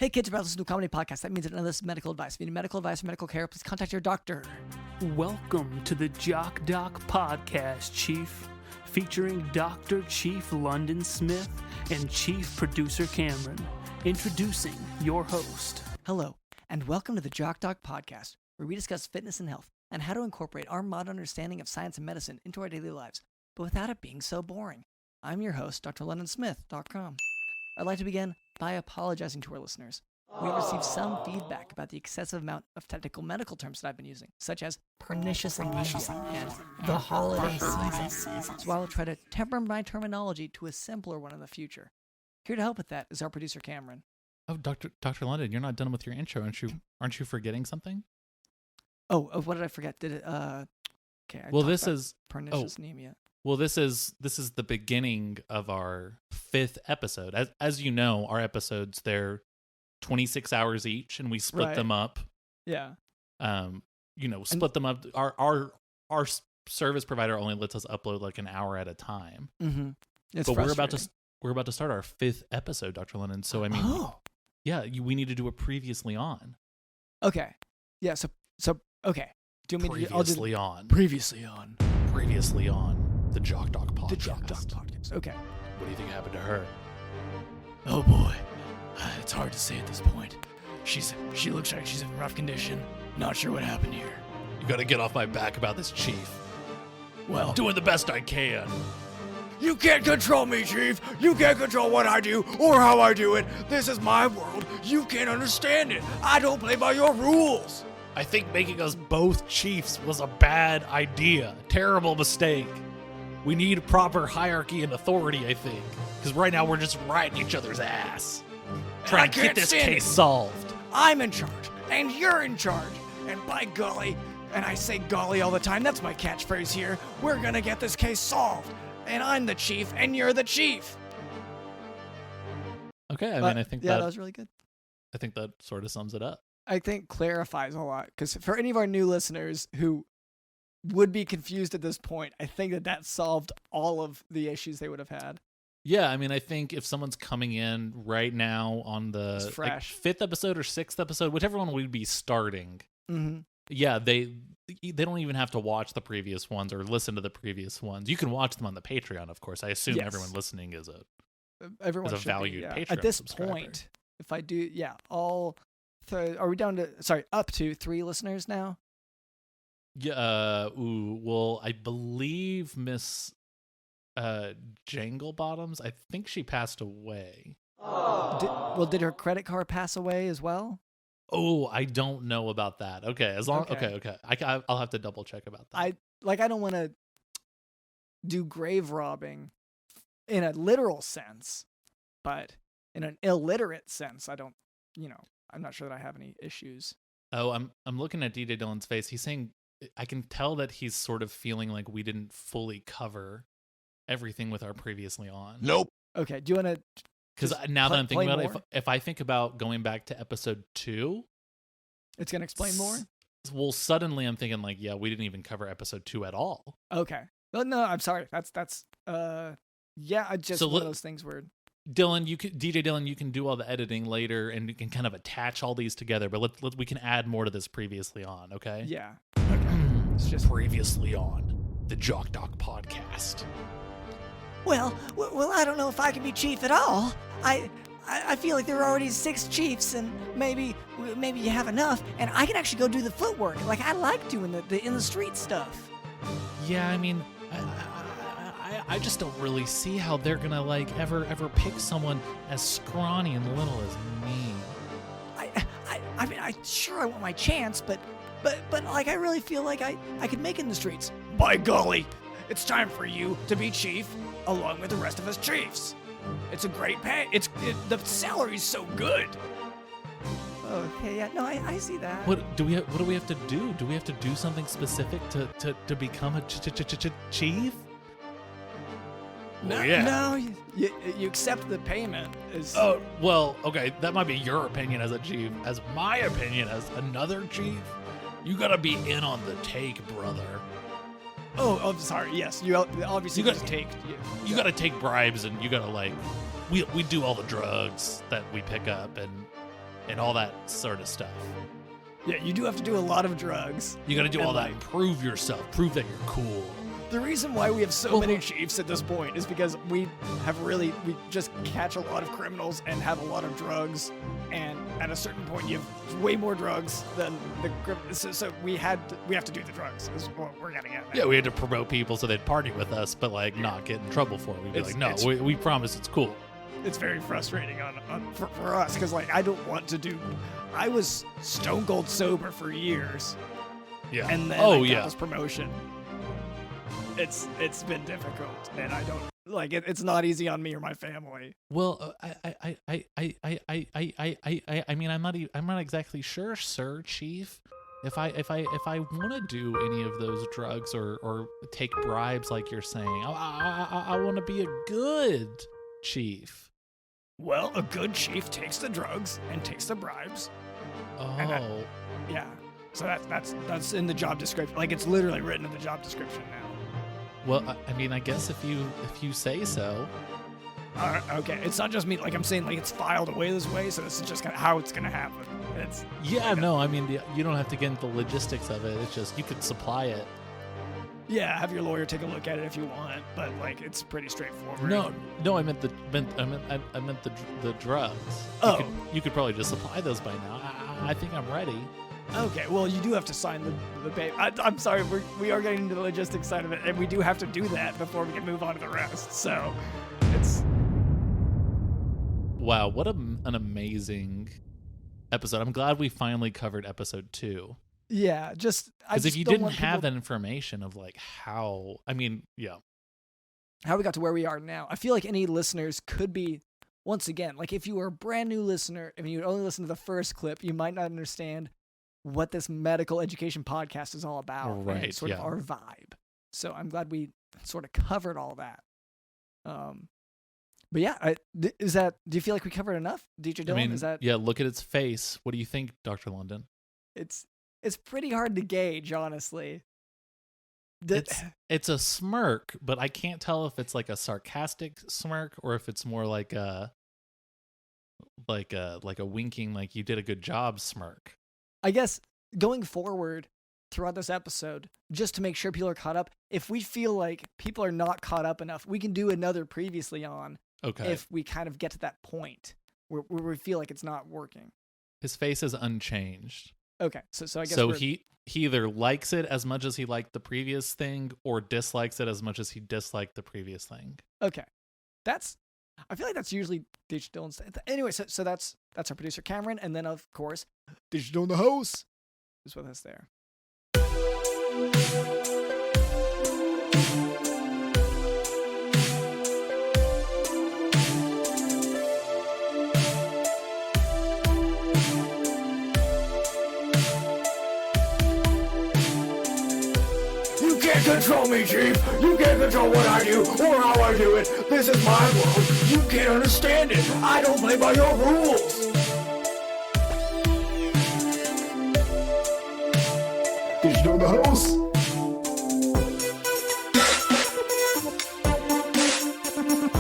Hey kids, about to listen to a comedy podcast. That means that none of this is medical advice. If you need medical advice or medical care, please contact your doctor. Welcome to the Jock podcast, Chief, featuring Dr. Chief London Smith and Chief Producer Cameron. Introducing your host. Hello, and welcome to the Jock podcast, where we discuss fitness and health and how to incorporate our modern understanding of science and medicine into our daily lives, but without it being so boring. I'm your host, drlondonsmith.com. I'd like to begin by apologizing to our listeners. We have received some feedback about the excessive amount of technical medical terms that I've been using, such as pernicious anemia and the holiday season. So I will try to temper my terminology to a simpler one in the future. Here to help with that is our producer, Cameron. Oh, Dr. London, you're not done with your intro, aren't you forgetting something? Oh, what did I forget? Did it? Okay. Well, this is pernicious anemia. Well, this is the beginning of our 5th episode. As you know, our episodes, they're 26 hours each, and we split them up. Yeah. Split them up. Our service provider only lets us upload like an hour at a time. Mm-hmm. But we're about to start our 5th episode, Dr. London. So I mean, we need to do a previously on. Okay. Yeah. So okay. Do you want me to previously on? Previously on the Jock podcast. The Jock podcast. Okay. What do you think happened to her? Oh boy, it's hard to say at this point. She looks like she's in rough condition. Not sure what happened here. You gotta get off my back about this, Chief. Well, I'm doing the best I can. You can't control me, Chief. You can't control what I do or how I do it. This is my world. You can't understand it. I don't play by your rules. I think making us both chiefs was a bad idea. Terrible mistake. We need proper hierarchy and authority, I think. Because right now we're just riding each other's ass. Trying to get this case solved. I'm in charge, and you're in charge. And by golly, and I say golly all the time, that's my catchphrase here, we're gonna get this case solved. And I'm the chief, and you're the chief. Okay, I think that was really good. I think that sort of sums it up. I think clarifies a lot, because for any of our new listeners who would be confused at this point, I think that solved all of the issues they would have had. Yeah, I mean, I think if someone's coming in right now on the 5th episode or 6th episode, whichever one we'd be starting, yeah, they don't even have to watch the previous ones or listen to the previous ones. You can watch them on the Patreon, of course. I assume everyone listening is a valued Patreon at this subscriber. Point. If I do, are we down to up to 3 listeners now? Yeah. Well, I believe Miss Jangle Bottoms, I think she passed away. Did her credit card pass away as well? Oh, I don't know about that. Okay, okay. I'll have to double check about that. I don't want to do grave robbing in a literal sense, but in an illiterate sense, I don't. I'm not sure that I have any issues. Oh, I'm looking at DJ Dylan's face. He's saying I can tell that he's sort of feeling like we didn't fully cover everything with our previously on. Nope. Okay, do you want to? Because now that I'm thinking about it, if I think about going back to episode 2, it's gonna explain more. Well, suddenly I'm thinking like, yeah, we didn't even cover episode 2 at all. Okay. No, I'm sorry. That's just one of those things where. DJ Dylan, you can do all the editing later, and you can kind of attach all these together. But we can add more to this previously on, okay? Yeah. It's just previously on the Jock podcast. Well, I don't know if I can be chief at all. I feel like there are already 6 chiefs, and maybe you have enough, and I can actually go do the footwork. Like I like doing the in the street stuff. Yeah, I mean. I just don't really see how they're gonna like ever pick someone as scrawny and little as me. I mean, I want my chance, but like I really feel like I could make it in the streets. By golly, it's time for you to be chief along with the rest of us chiefs. It's a great pay. The salary's so good. Okay, yeah, no, I see that. What do we have to do? Do we have to do something specific to become a chief? No, you accept the payment. Oh, well, okay, that might be your opinion as a chief. As my opinion as another chief, you gotta be in on the take, brother. Oh, I'm sorry. Yes, you obviously gotta take. You gotta take bribes, and you gotta we do all the drugs that we pick up, and and all that sort of stuff. Yeah, you do have to do a lot of drugs. You got to do all that and prove yourself, prove that you're cool. The reason why we have so many chiefs at this point is because we just catch a lot of criminals and have a lot of drugs, and at a certain point you have way more drugs than the criminals. So we have to do the drugs is what we're getting at now. Yeah, we had to promote people so they'd party with us, but like not get in trouble for it. We'd be like, no, we promise it's cool. It's very frustrating for us because like I don't want to do. I was stone cold sober for years. Yeah. And then I got this promotion. It's been difficult, and I don't like it. It's not easy on me or my family. Well, I mean, I'm not exactly sure, sir, Chief. If I want to do any of those drugs or take bribes, like you're saying, I want to be a good chief. Well, a good chief takes the drugs and takes the bribes. Oh, yeah. So that's in the job description. Like it's literally written in the job description now. Well, I mean, I guess if you say so. Okay, it's not just me. Like I'm saying, like it's filed away this way, so this is just kind of how it's gonna happen. I mean, you don't have to get into the logistics of it. It's just you could supply it. Yeah, have your lawyer take a look at it if you want, but like it's pretty straightforward. No, I meant the drugs. Oh, you could probably just supply those by now. I think I'm ready. Okay, well, you do have to sign the paper. I'm sorry, we are getting into the logistics side of it, and we do have to do that before we can move on to the rest. So, it's... Wow, what an amazing episode. I'm glad we finally covered episode 2. Yeah, because if you didn't have that information of like how... I mean, yeah. How we got to where we are now. I feel like any listeners could be... Once again, like if you were a brand new listener, if you only listen to the first clip, you might not understand what this medical education podcast is all about. Right. And sort of our vibe. So I'm glad we sort of covered all that. But yeah, do you feel like we covered enough? DJ Dylan, I mean, is that? Yeah, look at its face. What do you think, Dr. London? It's pretty hard to gauge, honestly. It's a smirk, but I can't tell if it's like a sarcastic smirk or if it's more like a winking, like you did a good job smirk. I guess going forward throughout this episode, just to make sure people are caught up, if we feel like people are not caught up enough, we can do another previously on. Okay. If we kind of get to that point where we feel like it's not working. His face is unchanged. Okay, so I guess he either likes it as much as he liked the previous thing or dislikes it as much as he disliked the previous thing. Okay. I feel like that's usually Digital Dylan's. Anyway, so that's our producer Cameron, and then of course Digital in the house is with us there. You can't control me, Chief. You can't control what I do or how I do it. This is my world. You can't understand it. I don't play by your rules. Digital in the house.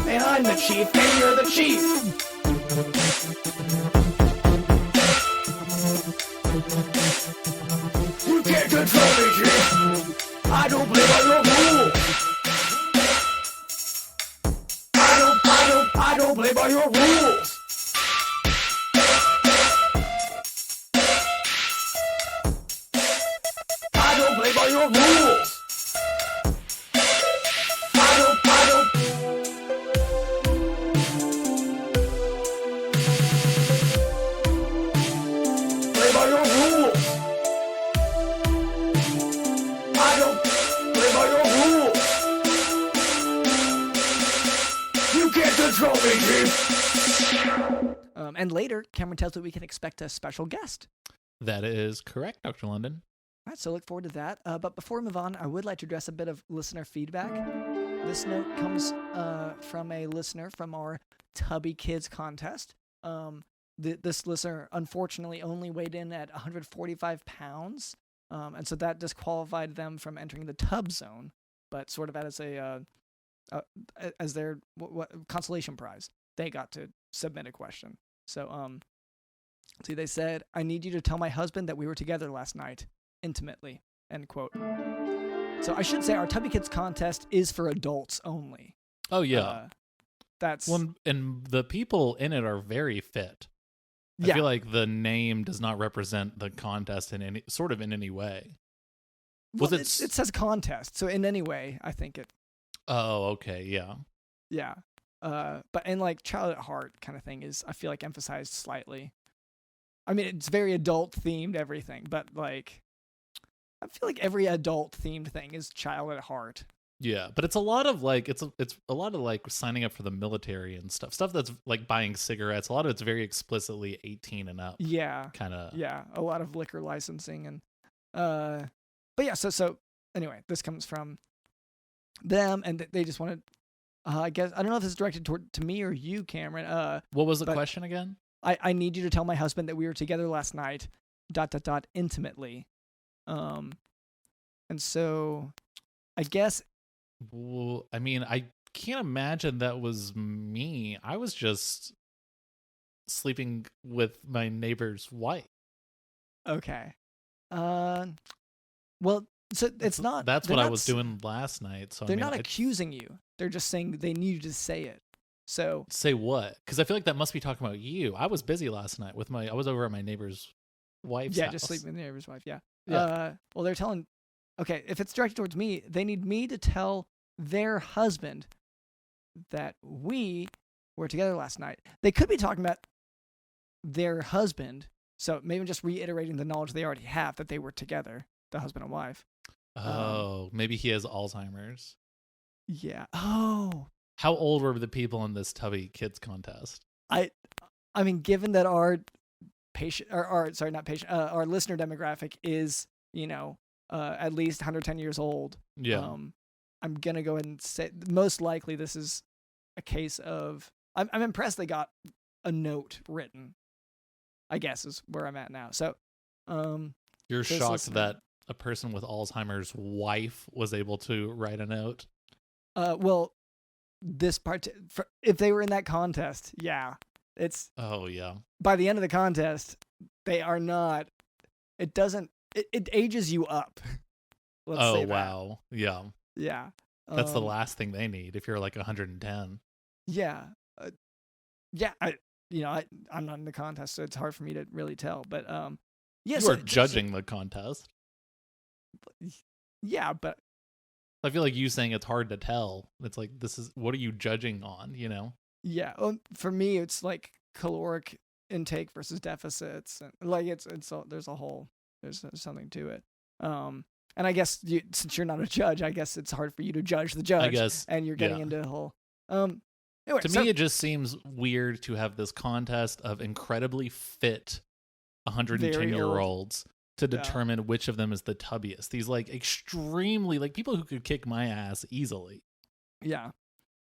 And I'm the chief, and you're the chief. You can't control me, Chief. I don't play by your rules. I don't play by your rules. I don't play by your rules. I don't play by your rules. I don't play by your rules. You can't control me, Chief. And later, Cameron tells that we can expect a special guest. That is correct, Dr. London. All right, so look forward to that. But before we move on, I would like to address a bit of listener feedback. This note comes from a listener from our Tubby Kids contest. This listener, unfortunately, only weighed in at 145 pounds, and so that disqualified them from entering the tub zone, but sort of as as their consolation prize, they got to submit a question. So See, they said, "I need you to tell my husband that we were together last night, intimately," end quote. So I should say our Tubby Kids contest is for adults only. Oh, yeah. That's and the people in it are very fit. I feel like the name does not represent the contest in any way. Well, it says contest, so in any way, I think it. Oh, okay, yeah. Yeah. But in like child at heart kind of thing is, I feel like, emphasized slightly. I mean, it's very adult themed, everything, but like, I feel like every adult themed thing is child at heart. Yeah, but it's a lot of like it's a lot of like signing up for the military and stuff that's like buying cigarettes. A lot of it's very explicitly 18 and up. Yeah, kind of. Yeah, a lot of liquor licensing and but yeah. So anyway, this comes from them, and they just wanted. I guess I don't know if it's directed to me or you, Cameron. What was the question again? I need you to tell my husband that we were together last night. ... intimately. And so, I guess. Well, I mean, I can't imagine that was me. I was just sleeping with my neighbor's wife. Okay. Well, so it's not. That's what I was doing last night. So they're not accusing you. They're just saying they need you to say it. So say what? Because I feel like that must be talking about you. I was busy last night I was over at my neighbor's wife's house. Yeah, just sleeping with the neighbor's wife. Yeah. Well, they're telling. Okay, if it's directed towards me, they need me to tell their husband that we were together last night. They could be talking about their husband, so maybe just reiterating the knowledge they already have that they were together, the husband and wife. Oh, maybe he has Alzheimer's. Yeah. Oh. How old were the people in this Tubby Kids contest? I mean, given that our patient, our listener demographic is, at least 110 years old. Yeah. I'm gonna go ahead and say most likely this is a case of. I'm impressed they got a note written, I guess is where I'm at now. So, you're shocked that a person with Alzheimer's wife was able to write a note? Well, this part, if they were in that contest, yeah, it's. Oh yeah. By the end of the contest, they are not. It doesn't. It ages you up. Let's say that. Wow. Yeah. Yeah. That's the last thing they need if you're like 110. Yeah. Yeah. I'm not in the contest, so it's hard for me to really tell. But yes, you are judging the contest. Yeah, but I feel like you saying it's hard to tell. It's like, what are you judging on? Yeah. For me, it's like caloric intake versus deficits, and like there's something to it. And I guess since you're not a judge, I guess it's hard for you to judge the judge. I guess, and you're getting into a whole. Anyway, to me, it just seems weird to have this contest of incredibly fit 110-year-olds to determine which of them is the tubbiest. These like extremely like people who could kick my ass easily. Yeah.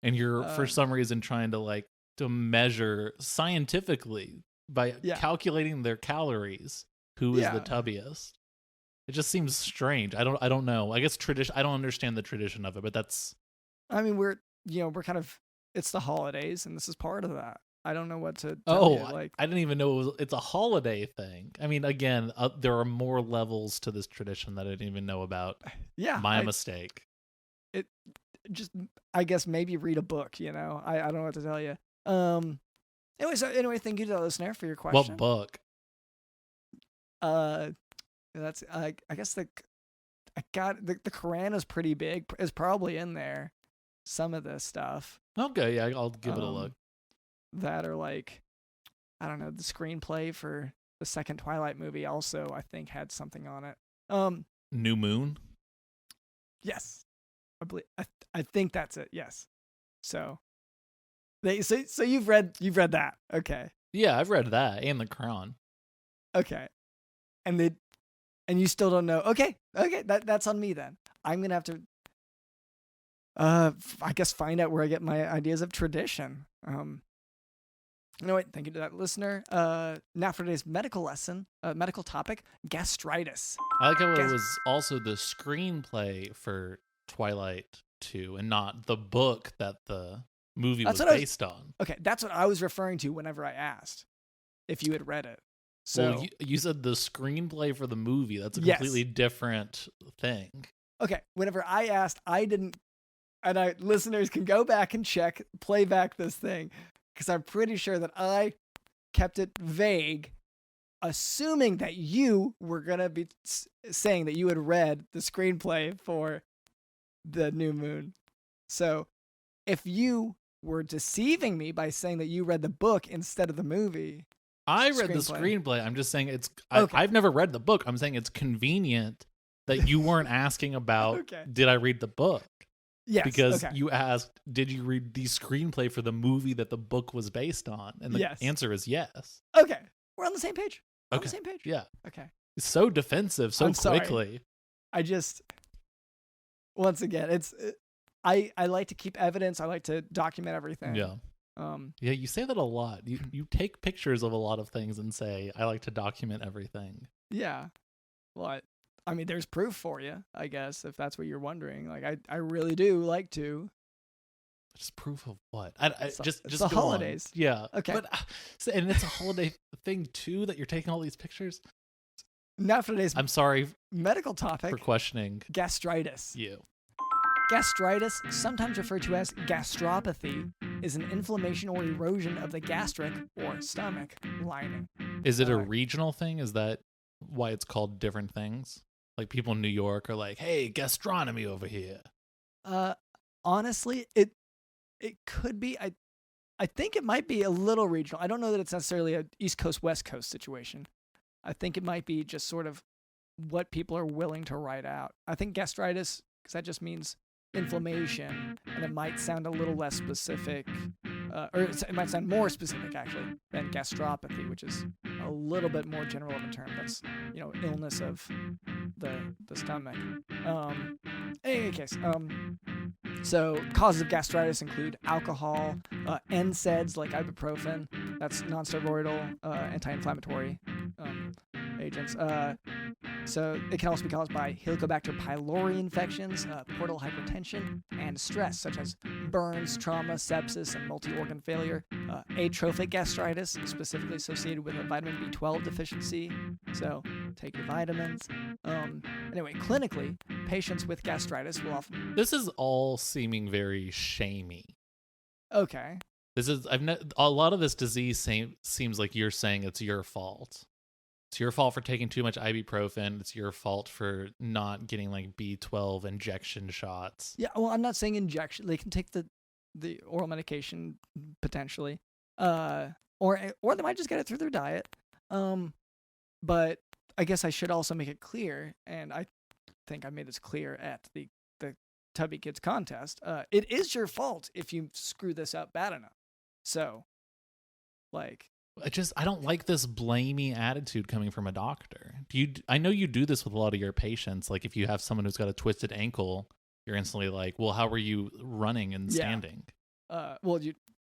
And you're for some reason trying to measure scientifically by calculating their calories who is the tubbiest. It just seems strange. I don't know. I guess I don't understand the tradition of it, but that's. I mean, we're kind of. It's the holidays, and this is part of that. I don't know what to tell you. Like, I didn't even know it's a holiday thing. I mean, again, there are more levels to this tradition that I didn't even know about. Yeah, my mistake. It just, I guess, maybe read a book. I don't know what to tell you. Anyway, thank you to the listener for your question. What book? That's I guess the Quran is pretty big. Is probably in there. Some of this stuff. Okay, yeah, I'll give it a look. That are like, I don't know, the screenplay for the second Twilight movie also, I think, had something on it. New Moon? Yes. I think that's it, yes. So you've read that. Okay. Yeah, I've read that and the Quran. Okay. And you still don't know. Okay, that's on me then. I'm going to have to I guess find out where I get my ideas of tradition. Thank you to that listener. Now for today's medical lesson, medical topic, gastritis. I like how it was also the screenplay for Twilight 2 and not the book that the movie was based on. Okay, that's what I was referring to whenever I asked if you had read it. So well, you said the screenplay for the movie. That's a completely different thing. Okay, whenever I asked, I didn't, and listeners can go back and play back this thing, because I'm pretty sure that I kept it vague, assuming that you were going to be saying that you had read the screenplay for The New Moon. So if you were deceiving me by saying that you read the book instead of the movie. I read the screenplay. I'm just saying I've never read the book. I'm saying it's convenient that you weren't asking about, did I read the book? Yes. Because you asked, did you read the screenplay for the movie that the book was based on? And the answer is yes. Okay. We're on the same page. On the same page. Yeah. Okay. It's so defensive so quickly. I just, once again, I like to keep evidence. I like to document everything. Yeah. Yeah, you say that a lot. You take pictures of a lot of things and say, I like to document everything. Yeah. Well, I mean, there's proof for you, I guess, if that's what you're wondering. Like, I really do like to. Just proof of what? Just the holidays. On. Yeah. Okay. But, and it's a holiday thing, too, that you're taking all these pictures? Not for today's I'm sorry. Medical topic. For questioning. Gastritis. You. Gastritis, sometimes referred to as gastropathy, is an inflammation or erosion of the gastric or stomach lining. Is it a regional thing? Is that why it's called different things? Like people in New York are like, hey, gastronomy over here. Honestly, it could be. I think it might be a little regional. I don't know that it's necessarily a East Coast, West Coast situation. I think it might be just sort of what people are willing to write out. I think gastritis, because that just means inflammation, and it might sound a little less specific, or it might sound more specific actually than gastropathy, which is a little bit more general of a term. That's illness of the stomach. In any case, so causes of gastritis include alcohol, NSAIDs like ibuprofen, that's non-steroidal anti-inflammatory agents. So it can also be caused by Helicobacter pylori infections, portal hypertension, and stress, such as burns, trauma, sepsis, and multi-organ failure. Atrophic gastritis is specifically associated with a vitamin B12 deficiency, so take your vitamins. Anyway, clinically, patients with gastritis will often... This is all seeming very shamey. Okay. A lot of this disease seems like you're saying it's your fault. It's your fault for taking too much ibuprofen. It's your fault for not getting like B12 injection shots. Yeah, well, I'm not saying injection. They can take the oral medication potentially, or they might just get it through their diet. But I guess I should also make it clear, and I think I made this clear at the Tubby Kids contest. It is your fault if you screw this up bad enough. So, like. I don't like this blamey attitude coming from a doctor. I know you do this with a lot of your patients. Like if you have someone who's got a twisted ankle, you're instantly like, well, how are you running and standing? Well,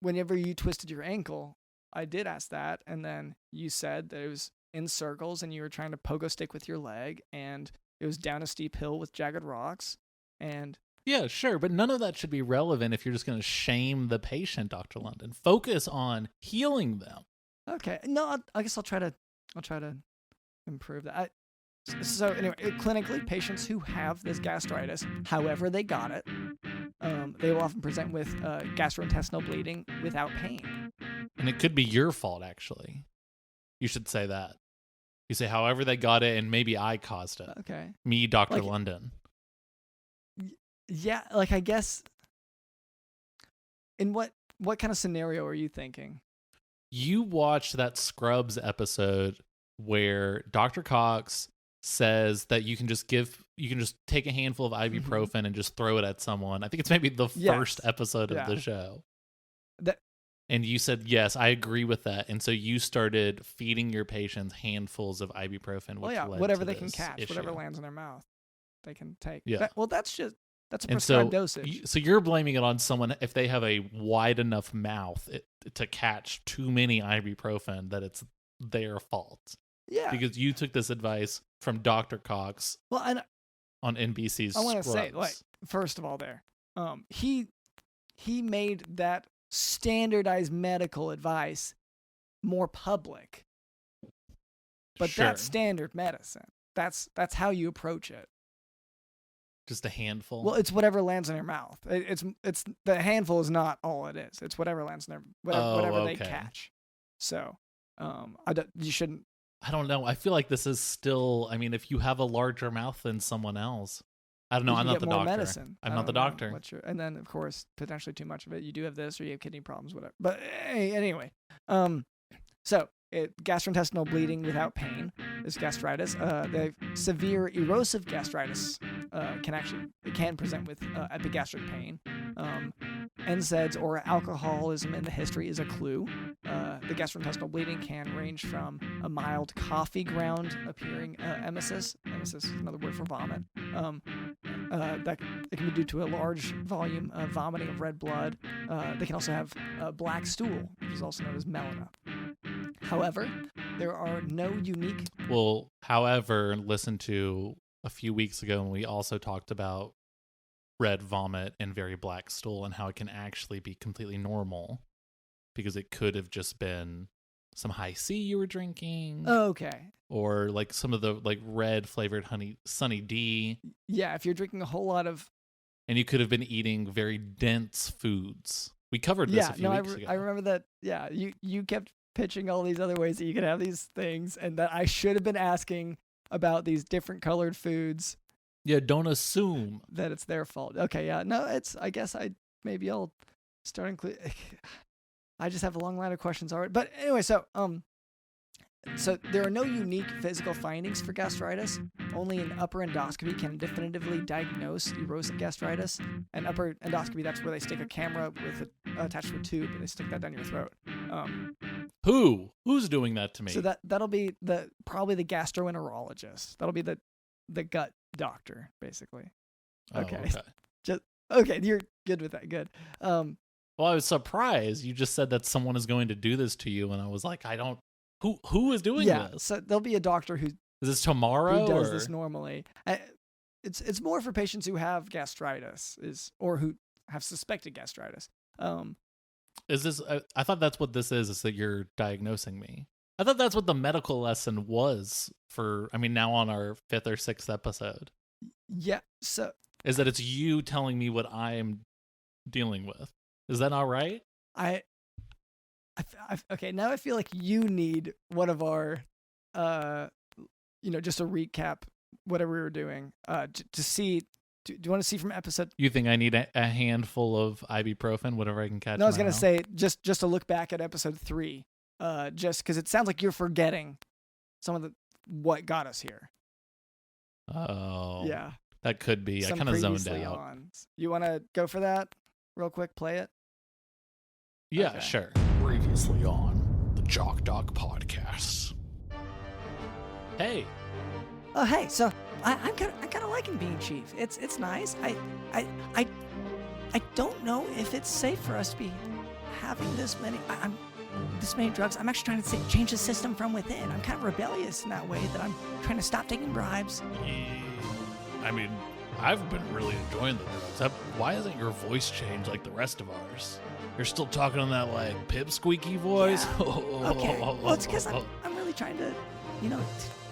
whenever you twisted your ankle, I did ask that. And then you said that it was in circles and you were trying to pogo stick with your leg and it was down a steep hill with jagged rocks. And yeah, sure. But none of that should be relevant if you're just going to shame the patient, Dr. London. Focus on healing them. Okay. No, I guess I'll try to improve that. So anyway, clinically, patients who have this gastritis, however they got it, they will often present with gastrointestinal bleeding without pain. And it could be your fault, actually. You should say that. You say, however they got it, and maybe I caused it. Okay. Me, Dr. London. Yeah, like I guess. In what kind of scenario are you thinking? You watched that Scrubs episode where Dr. Cox says that you can just take a handful of ibuprofen and just throw it at someone. I think it's maybe the first episode of the show. And you said, yes, I agree with that. And so you started feeding your patients handfuls of ibuprofen. Whatever they can catch, whatever lands in their mouth, they can take. Yeah. That's a prescribed dosage. So you're blaming it on someone if they have a wide enough mouth to catch too many ibuprofen that it's their fault. Yeah. Because you took this advice from Dr. Cox on NBC's Scrubs. I want to say, first of all he made that standardized medical advice more public. But that's standard medicine. That's how you approach it. Just a handful. Well, it's whatever lands in your mouth. It's the handful is not all it is. It's whatever lands in their whatever they catch. So, you shouldn't. I don't know. I feel like this is still. I mean, if you have a larger mouth than someone else, I don't know. I'm not the doctor. Medicine. I'm not the doctor. And then, of course, potentially too much of it. You do have this, or you have kidney problems, whatever. But anyway, so. Gastrointestinal bleeding without pain is gastritis. The severe erosive gastritis can present with epigastric pain. NSAIDs or alcoholism in the history is a clue. The gastrointestinal bleeding can range from a mild coffee ground appearing emesis. Emesis is another word for vomit. That it can be due to a large volume of vomiting of red blood. They can also have black stool, which is also known as melena. However, there are no unique... Well, however, listen to a few weeks ago when we also talked about red vomit and very black stool and how it can actually be completely normal because it could have just been some high C you were drinking. Okay. Or like some of the like red flavored Sunny D. Yeah, if you're drinking a whole lot of... And you could have been eating very dense foods. We covered this a few weeks ago. I remember that. Yeah, you kept pitching all these other ways that you could have these things, and that I should have been asking about these different colored foods. Yeah, don't assume that it's their fault. Okay, yeah, no, I guess I'll start include. I just have a long line of questions already. But anyway, so there are no unique physical findings for gastritis. Only an upper endoscopy can definitively diagnose erosive gastritis. An upper endoscopy, that's where they stick a camera attached to a tube and they stick that down your throat. Who's doing that to me? So that'll be probably the gastroenterologist. That'll be the gut doctor, basically. Okay. Okay, you're good with that. Good. Well, I was surprised. You just said that someone is going to do this to you, and I was like, I don't. Who is doing this? So there'll be a doctor who. Is this tomorrow? Who does this normally? It's more for patients who have gastritis or who have suspected gastritis. Is this? I thought that's what this is. Is that you're diagnosing me? I thought that's what the medical lesson was for. I mean, now on our 5th or 6th episode. Yeah. So. Is that it's you telling me what I'm dealing with? Is that not right? Okay, now I feel like you need one of our, just a recap, whatever we were doing, to see. Do you want to see from episode? You think I need a handful of ibuprofen, whatever I can catch? No, I was gonna say just to look back at episode 3, just because it sounds like you're forgetting some of what got us here. Oh, yeah, that could be. I kind of zoned out. You want to go for that real quick? Play it. Yeah, okay. Sure. Previously on the Jock Podcast. Hey. Oh, hey. So I'm kind of liking being chief. It's nice. I don't know if it's safe for us to be having this many drugs. I'm actually trying to change the system from within. I'm kind of rebellious in that way that I'm trying to stop taking bribes. I mean, I've been really enjoying the drugs. Why hasn't your voice changed like the rest of ours? You're still talking in that like pipsqueaky voice. Yeah. Okay. Well, it's because I'm really trying to,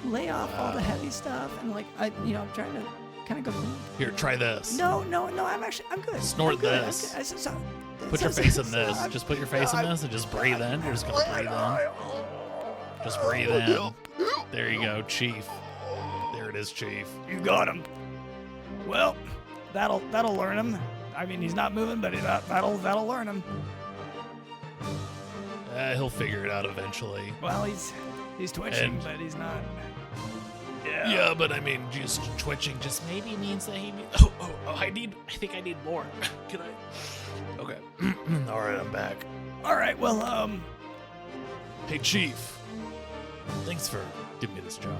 lay off all the heavy stuff and I'm trying to kind of go. Here, try this. No. I'm good. Snort I'm good. this. Put your face in this. Just put your face in this and just breathe in. You're just gonna breathe in. Just breathe in. There you go, Chief. There it is, Chief. You got him. Well, that'll learn him. I mean, he's not moving, but that'll learn him. He'll figure it out eventually. Well, he's twitching, but he's not. Yeah, but I mean, just twitching just maybe means that he. I think I need more. Can I? Okay. All right, I'm back. All right. Well, Hey, Chief. Thanks for giving me this job.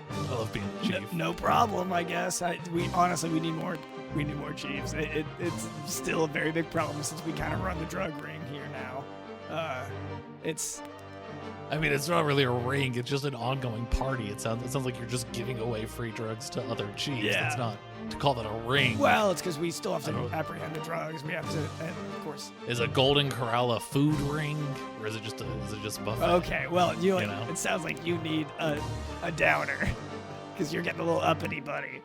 I love being chief. No problem, I guess. We need more. We need more chiefs. It's still a very big problem since we kind of run the drug ring here now. I mean, it's not really a ring. It's just an ongoing party. It sounds like you're just giving away free drugs to other chiefs. Yeah. It's not. to call that a ring. Well, it's because we still have to apprehend the drugs. We have to, and of course. Is a Golden Corral a food ring, or is it just buffet? Okay, well, you know, know? it sounds like you need a downer because you're getting a little uppity, buddy.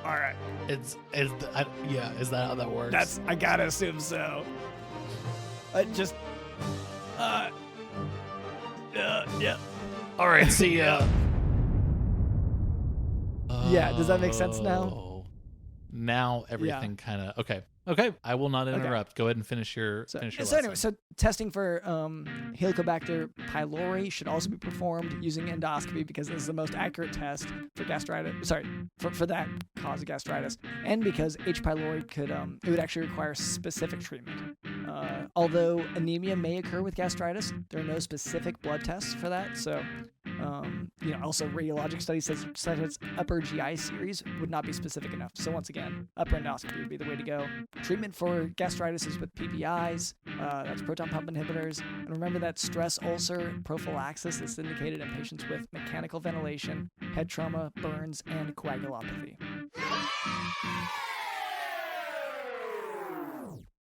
All right. Is that how that works? I gotta assume so. Yeah. All right, see ya. Yeah, does that make sense now? Now everything kind of okay. I will not interrupt. Go ahead and finish your lesson. Anyway, so testing for Helicobacter pylori should also be performed using endoscopy because this is the most accurate test for gastritis. Sorry, for that cause of gastritis, and because H. pylori it would actually require specific treatment. Although anemia may occur with gastritis, there are no specific blood tests for that. So, also radiologic studies such as upper GI series would not be specific enough. So once again, upper endoscopy would be the way to go. Treatment for gastritis is with PPIs, that's proton pump inhibitors. And remember that stress ulcer prophylaxis is indicated in patients with mechanical ventilation, head trauma, burns, and coagulopathy.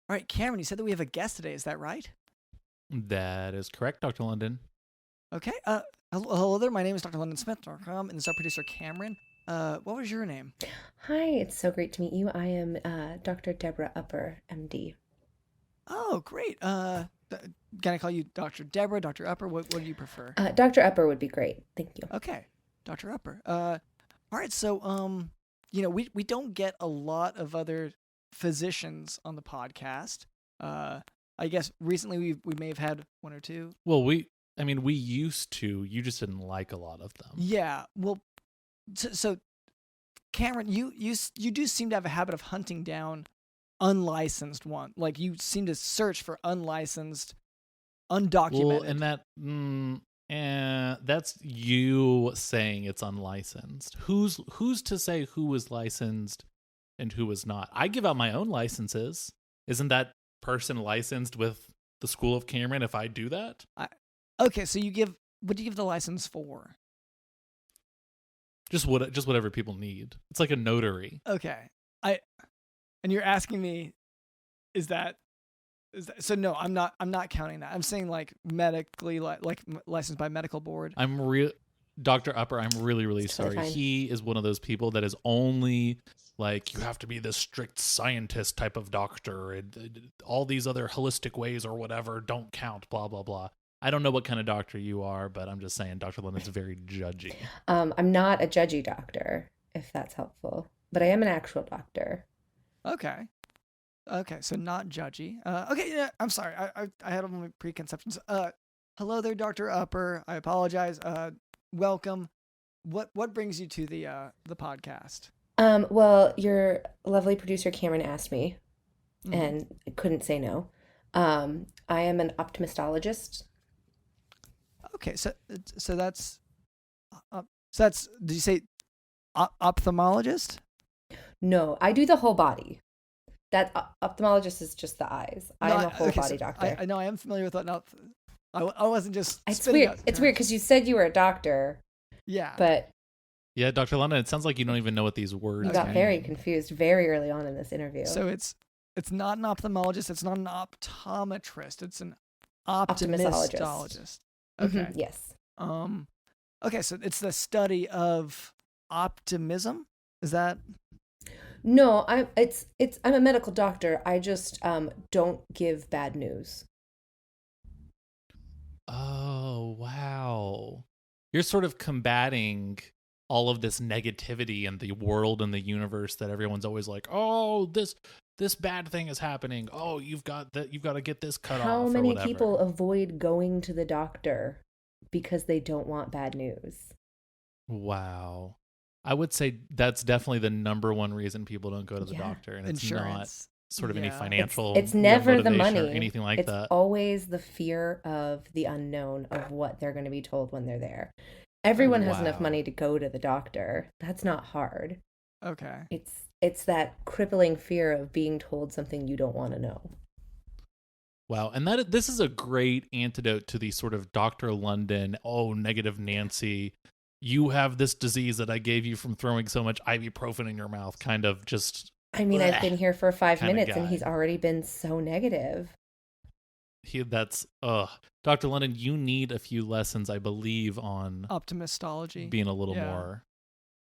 All right, Cameron, you said that we have a guest today. Is that right? That is correct, Dr. London. Okay. Hello there. My name is Dr. LondonSmith.com, and this is our producer, Cameron. What was your name? Hi, it's so great to meet you. I am Dr. Deborah Upper, MD. Oh, great. Can I call you Dr. Deborah, Dr. Upper? What do you prefer? Dr. Upper would be great. Thank you. Okay, Dr. Upper. All right. So, we don't get a lot of other physicians on the podcast. I guess recently we may have had one or two. Well, we used to. You just didn't like a lot of them. Yeah. Well, so Cameron, you do seem to have a habit of hunting down unlicensed one. Like you seem to search for unlicensed, undocumented. Well, and that's you saying it's unlicensed. Who's to say who is licensed and who is not? I give out my own licenses. Isn't that person licensed with the School of Cameron if I do that? Okay, so what do you give the license for? Just whatever people need. It's like a notary. Okay. And you're asking me, is that so? No, I'm not counting that. I'm saying like medically, like licensed by medical board. Dr. Upper, I'm really sorry. Fine. He is one of those people that is only like, you have to be this strict scientist type of doctor, and all these other holistic ways or whatever don't count, blah, blah, blah. I don't know what kind of doctor you are, but I'm just saying Dr. London's very judgy. I'm not a judgy doctor, if that's helpful, but I am an actual doctor. Okay, so not judgy. Okay, yeah, I'm sorry. I had all my preconceptions. Hello there, Dr. Upper. I apologize. Welcome. What brings you to the podcast? Well, your lovely producer Cameron asked me, and I couldn't say no. I am an ophthalmologist. Okay, so that's did you say ophthalmologist? No, I do the whole body. That ophthalmologist is just the eyes. I'm a whole body doctor. I know I am familiar with that. I wasn't just. It's weird. It's weird because you said you were a doctor. Yeah. But. Yeah, Dr. London, it sounds like you don't even know what these words You got very confused very early on in this interview. So it's not an ophthalmologist. It's not an optometrist. It's an ophthalmologist. Okay. Yes. Okay, so it's the study of optimism. Is that? No, I'm a medical doctor. I just don't give bad news. Oh, wow. You're sort of combating all of this negativity in the world and the universe that everyone's always like, oh, this bad thing is happening. Oh, you've got to get this cut off. How many people avoid going to the doctor because they don't want bad news? Wow. I would say that's definitely the number one reason people don't go to the doctor, and it's insurance. Not sort of any financial. It's never the money or anything like that. It's always the fear of the unknown of what they're going to be told when they're there. Everyone has enough money to go to the doctor. That's not hard. Okay. It's that crippling fear of being told something you don't want to know. Wow, and this is a great antidote to the sort of Dr. London, negative Nancy, you have this disease that I gave you from throwing so much ibuprofen in your mouth, kind of just. I mean, I've been here for 5 minutes and guy. he's already been so negative. Dr. London, you need a few lessons, I believe, on optimistology, being a little more.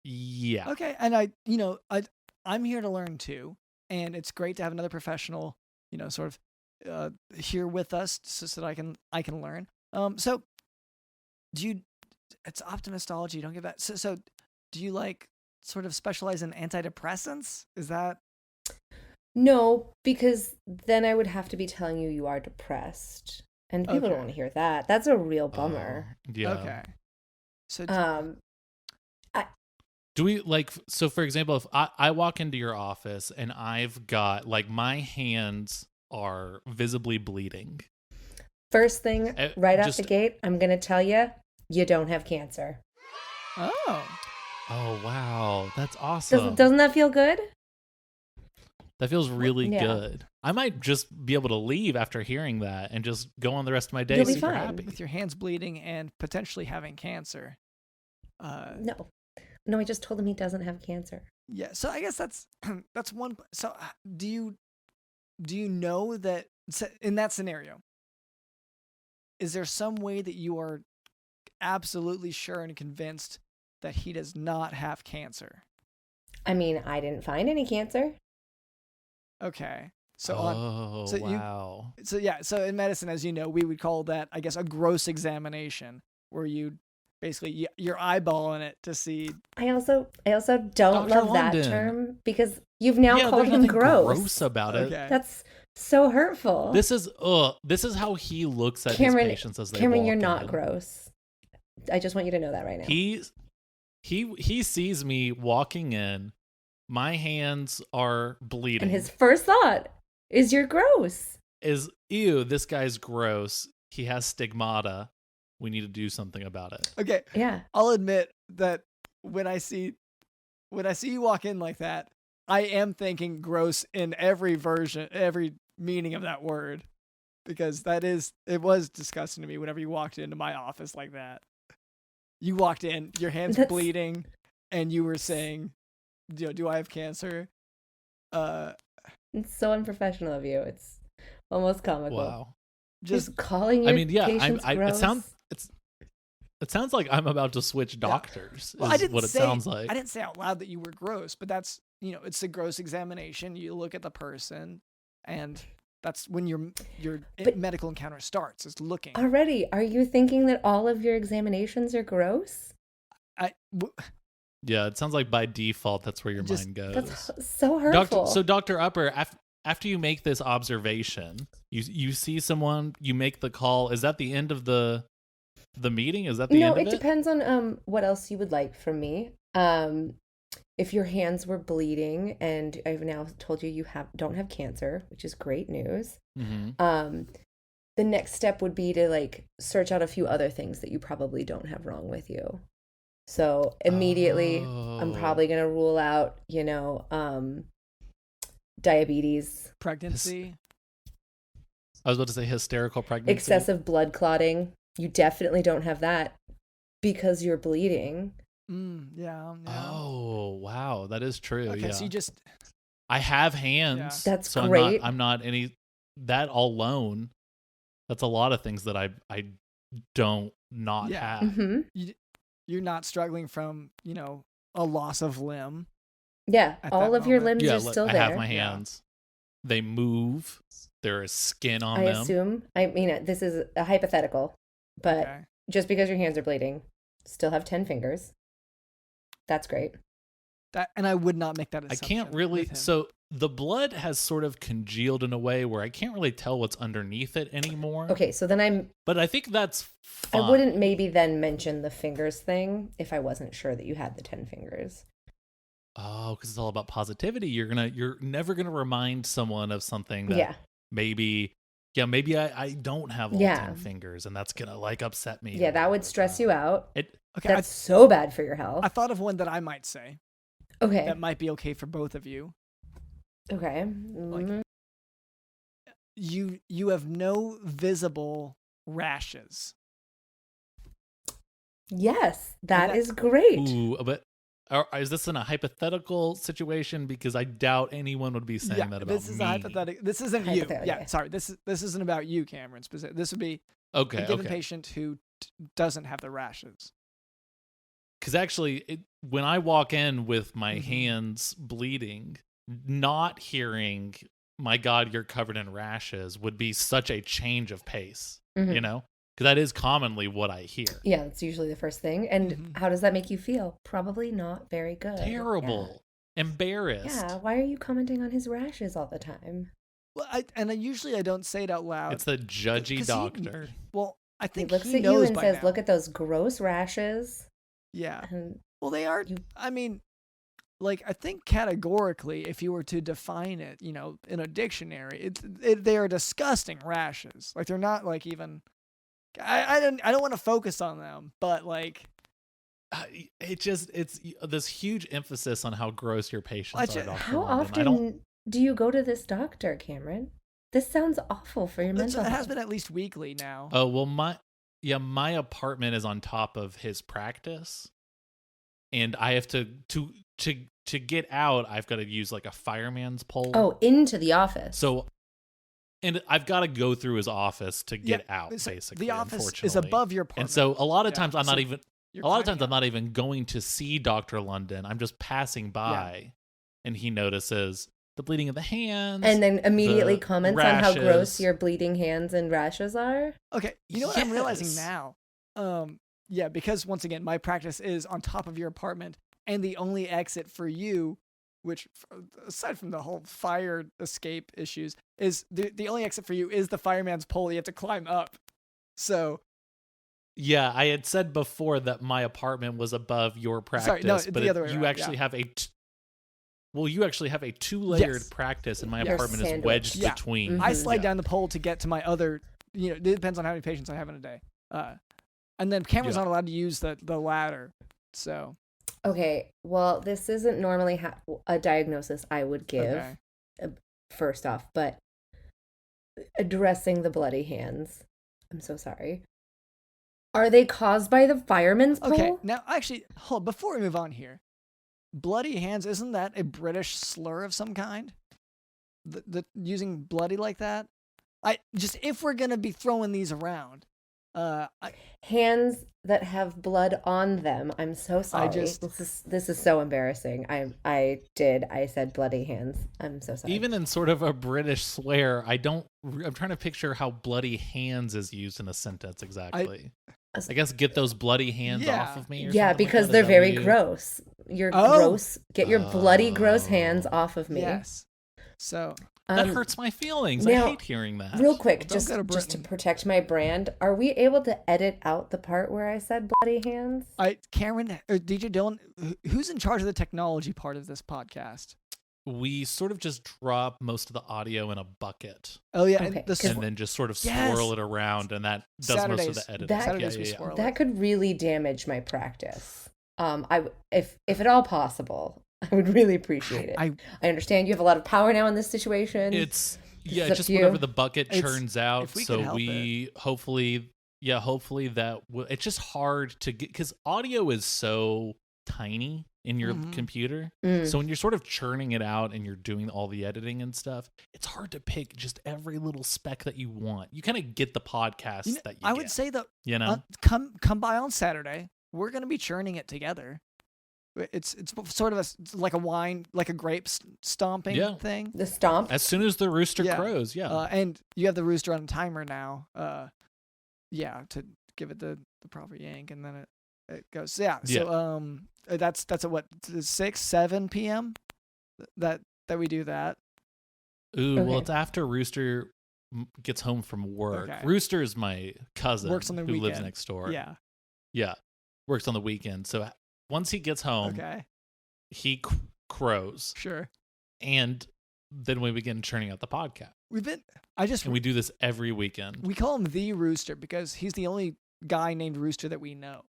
Yeah. Okay, and I'm here to learn too, and it's great to have another professional, sort of here with us so that I can learn. So it's optimistology. You don't get that. So do you like sort of specialize in antidepressants? Is that? No, because then I would have to be telling you are depressed. And people don't want to hear that. That's a real bummer. Yeah. Okay. So do we so for example, if I walk into your office and I've got my hands are visibly bleeding. First thing right off the gate, I'm going to tell you don't have cancer. Oh, wow. That's awesome. Doesn't that feel good? That feels really good. I might just be able to leave after hearing that and just go on the rest of my day. You'll be super fine. happy. With your hands bleeding and potentially having cancer. No, I just told him he doesn't have cancer. Yeah, so I guess that's one. So do you know that in that scenario, is there some way that you are absolutely sure and convinced that he does not have cancer? I mean, I didn't find any cancer. Okay. So wow. So in medicine, as you know, we would call that, I guess, a gross examination, where you basically you're eyeballing it to see. I also don't Dr. love London. that term because you've now called him gross About it. Okay. That's so hurtful. This is how he looks at his patients as they Cameron, walk you're not in. gross. I just want you to know that right now. He sees me walking in. My hands are bleeding. And his first thought is you're gross. Is, ew, this guy's gross. He has stigmata. We need to do something about it. Okay. Yeah. I'll admit that when I see you walk in like that, I am thinking gross in every meaning of that word, because it was disgusting to me whenever you walked into my office like that. You walked in, your hands bleeding, and you were saying, do I have cancer? It's so unprofessional of you. It's almost comical. Wow. Just calling your patients gross. It sounds like I'm about to switch doctors. Well, is what it sounds like. I didn't say out loud that you were gross, but that's, it's a gross examination. You look at the person, and that's when your medical encounter starts, is looking. Already, are you thinking that all of your examinations are gross? Yeah, it sounds like by default that's where your mind goes. That's so hurtful. Dr. Upper, after you make this observation, you see someone, you make the call. Is that the end of the meeting? Is that the end of it? No, it depends on what else you would like from me. If your hands were bleeding, and I've now told you don't have cancer, which is great news. Mm-hmm. The next step would be to search out a few other things that you probably don't have wrong with you. So immediately, I'm probably going to rule out, diabetes, pregnancy. I was about to say hysterical pregnancy. Excessive blood clotting. You definitely don't have that because you're bleeding. Yeah. Oh, wow. That is true. Okay, yeah. so I have hands. Yeah. That's so great. I'm not any, that alone, that's a lot of things that I don't not have. Mm-hmm. You're not struggling from, a loss of limb. Yeah, all of your limbs are still there. I have my hands. Yeah. They move. There is skin on them. I assume. I mean, this is a hypothetical, but just because your hands are bleeding, still have 10 fingers. That's great. And I would not make that assumption. I can't really. So the blood has sort of congealed in a way where I can't really tell what's underneath it anymore. Okay, so then But I think that's fine. I wouldn't maybe then mention the fingers thing if I wasn't sure that you had the 10 fingers. Oh, because it's all about positivity. You're never gonna remind someone of something that maybe I don't have all 10 fingers, and that's gonna upset me. Yeah, that would stress you out. Okay, that's so bad for your health. I thought of one that I might say. Okay. That might be okay for both of you. Okay. Mm-hmm. You have no visible rashes. Yes, that is great. Ooh, but is this in a hypothetical situation? Because I doubt anyone would be saying that about this is me. a hypothetical. This isn't you. Yeah, sorry. This isn't about you, Cameron. This would be a given patient who doesn't have the rashes. Because actually, when I walk in with my hands bleeding, not hearing, "My God, you're covered in rashes," would be such a change of pace, you know? Because that is commonly what I hear. Yeah, that's usually the first thing. And how does that make you feel? Probably not very good. Terrible. Yeah. Embarrassed. Yeah, why are you commenting on his rashes all the time? Well, I usually don't say it out loud. It's the judgy doctor. I think he looks at knows you and by says, now. "Look at those gross rashes." Yeah. And they are. I mean, like, I think categorically, if you were to define it, in a dictionary, they are disgusting rashes. Like, they're not like even. I don't want to focus on them, but like. It's this huge emphasis on how gross your patients are. Dr. How London. often do you go to this doctor, Cameron? This sounds awful for your mental health. It has been at least weekly now. Oh, well, my apartment is on top of his practice, and I have to get out. I've got to use like a fireman's pole. Oh, into the office. So, and I've got to go through his office to get out. So basically, the office is above your apartment, and so a lot of times I'm not even. A lot of times I'm not even going to see Dr. London. I'm just passing by, and he notices the bleeding of the hands, and then immediately comments on how gross your bleeding hands and rashes are. Okay, you know what I'm realizing now? Because once again, my practice is on top of your apartment, and the only exit for you, which aside from the whole fire escape issues, is the only exit for you is the fireman's pole. You have to climb up. So. Yeah, I had said before that my apartment was above your practice, but the other way you around, actually have you actually have a 2-layered practice, and my apartment is wedged between. I slide down the pole to get to my other. It depends on how many patients I have in a day. And then Cameron's not allowed to use the ladder. So. Okay, well, this isn't normally a diagnosis I would give. First off, but addressing the bloody hands. I'm so sorry. Are they caused by the fireman's pole? Okay, now actually, hold before we move on here. Bloody hands, isn't that a British slur of some kind? The using bloody like that? If we're gonna be throwing these around, hands that have blood on them. I'm so sorry. This is so embarrassing. I said bloody hands. I'm so sorry. Even in sort of a British swear, I'm trying to picture how bloody hands is used in a sentence exactly. I guess get those bloody hands off of me. Or because like they're very gross. You're gross. Get your bloody, gross hands off of me. Yes. So that hurts my feelings. I hate hearing that. Real quick, just to protect my brand, are we able to edit out the part where I said bloody hands? Cameron or DJ Dylan, who's in charge of the technology part of this podcast? We sort of just drop most of the audio in a bucket. Oh yeah, okay. And then just sort of swirl it around, and that does most of the editing. That could really damage my practice. If at all possible, I would really appreciate it. I understand you have a lot of power now in this situation. It's just whatever the bucket churns out. So we hopefully that it's just hard to get because audio is so tiny in your computer. So when you're sort of churning it out and you're doing all the editing and stuff, it's hard to pick just every little speck that you want. You kind of get the podcast that you get. I would say that come by on Saturday. We're going to be churning it together. It's sort of like a wine, like a grape stomping thing. The stomp. As soon as the rooster crows, and you have the rooster on a timer now. To give it the proper yank, and then it goes. Yeah. So that's at what 6-7 p.m. that we do that. Ooh, well, it's after Rooster gets home from work. Okay. Rooster is my cousin who lives next door. Yeah, works on the weekend. So once he gets home, he crows. Sure. And then we begin churning out the podcast. And we do this every weekend. We call him the Rooster because he's the only guy named Rooster that we know.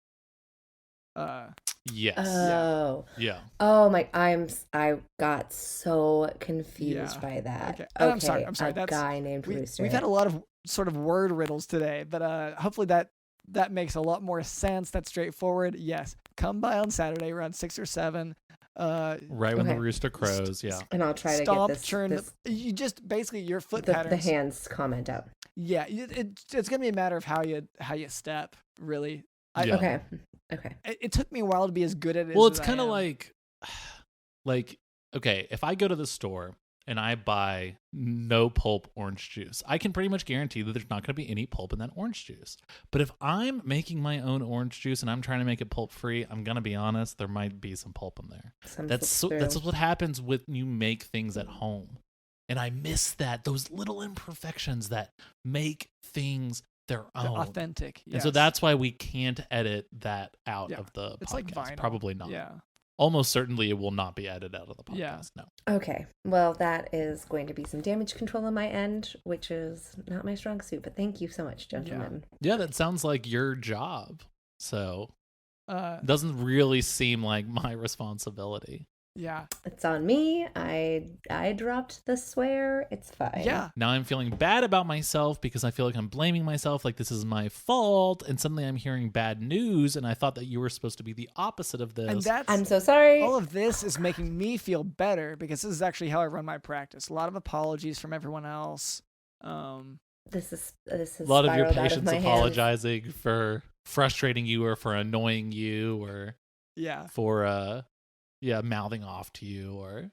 Yes. Oh. Yeah. Oh my! I got so confused by that. Okay. I'm sorry. That's a guy named Rooster. We've had a lot of sort of word riddles today, but hopefully that that makes a lot more sense. That's straightforward. Yes, come by on Saturday around 6 or 7. Right when the rooster crows, yeah. And I'll try to get this. Churn. You just basically your foot the patterns. The hands comment out. Yeah, it's gonna be a matter of how you step, really. Okay. It took me a while to be as good at it. Well, it's kind of like, okay, if I go to the store and I buy no pulp orange juice, I can pretty much guarantee that there's not going to be any pulp in that orange juice. But if I'm making my own orange juice and I'm trying to make it pulp free, I'm going to be honest, there might be some pulp in there. That's what happens when you make things at home. And I miss those little imperfections that make things their own. Authentic. Yes. And so that's why we can't edit that out of the It's podcast. like vinyl. Probably not. Yeah. Almost certainly it will not be edited out of the podcast. Yeah. No. Okay. Well, that is going to be some damage control on my end, which is not my strong suit. But thank you so much, gentlemen. Yeah, that sounds like your job. So doesn't really seem like my responsibility. Yeah. It's on me. I dropped the swear. It's fine. Yeah. Now I'm feeling bad about myself because I feel like I'm blaming myself, like this is my fault, and suddenly I'm hearing bad news, and I thought that you were supposed to be the opposite of this. And I'm so sorry. All of this is making me feel better because this is actually how I run my practice. A lot of apologies from everyone else. This is a lot of your patients apologizing hands. for frustrating you or for annoying you or for mouthing off to you or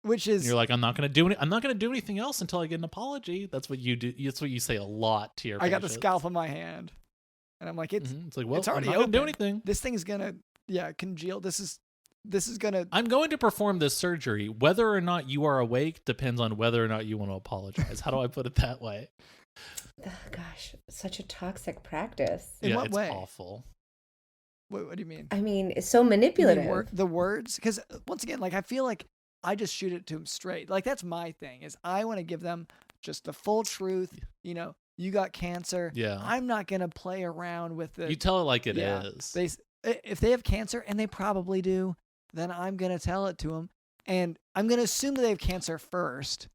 which is and you're like, I'm not gonna do anything else until I get an apology. That's what you do. That's what you say a lot to your patients. I got the scalp in my hand and I'm like, it's like, well, it's already I'm not open. gonna do anything. This thing's gonna congeal. This is gonna I'm going to perform this surgery. Whether or not you are awake depends on whether or not you want to apologize. How do I put it that way? Oh, gosh, such a toxic practice. In what way? It's awful. What do you mean? I mean, it's so manipulative. The words, because once again, like I feel like I just shoot it to them straight. Like that's my thing. Is I want to give them just the full truth. You know, you got cancer. Yeah. I'm not gonna play around with it. You tell it like it is. If they have cancer, and they probably do, then I'm gonna tell it to them, and I'm gonna assume that they have cancer first.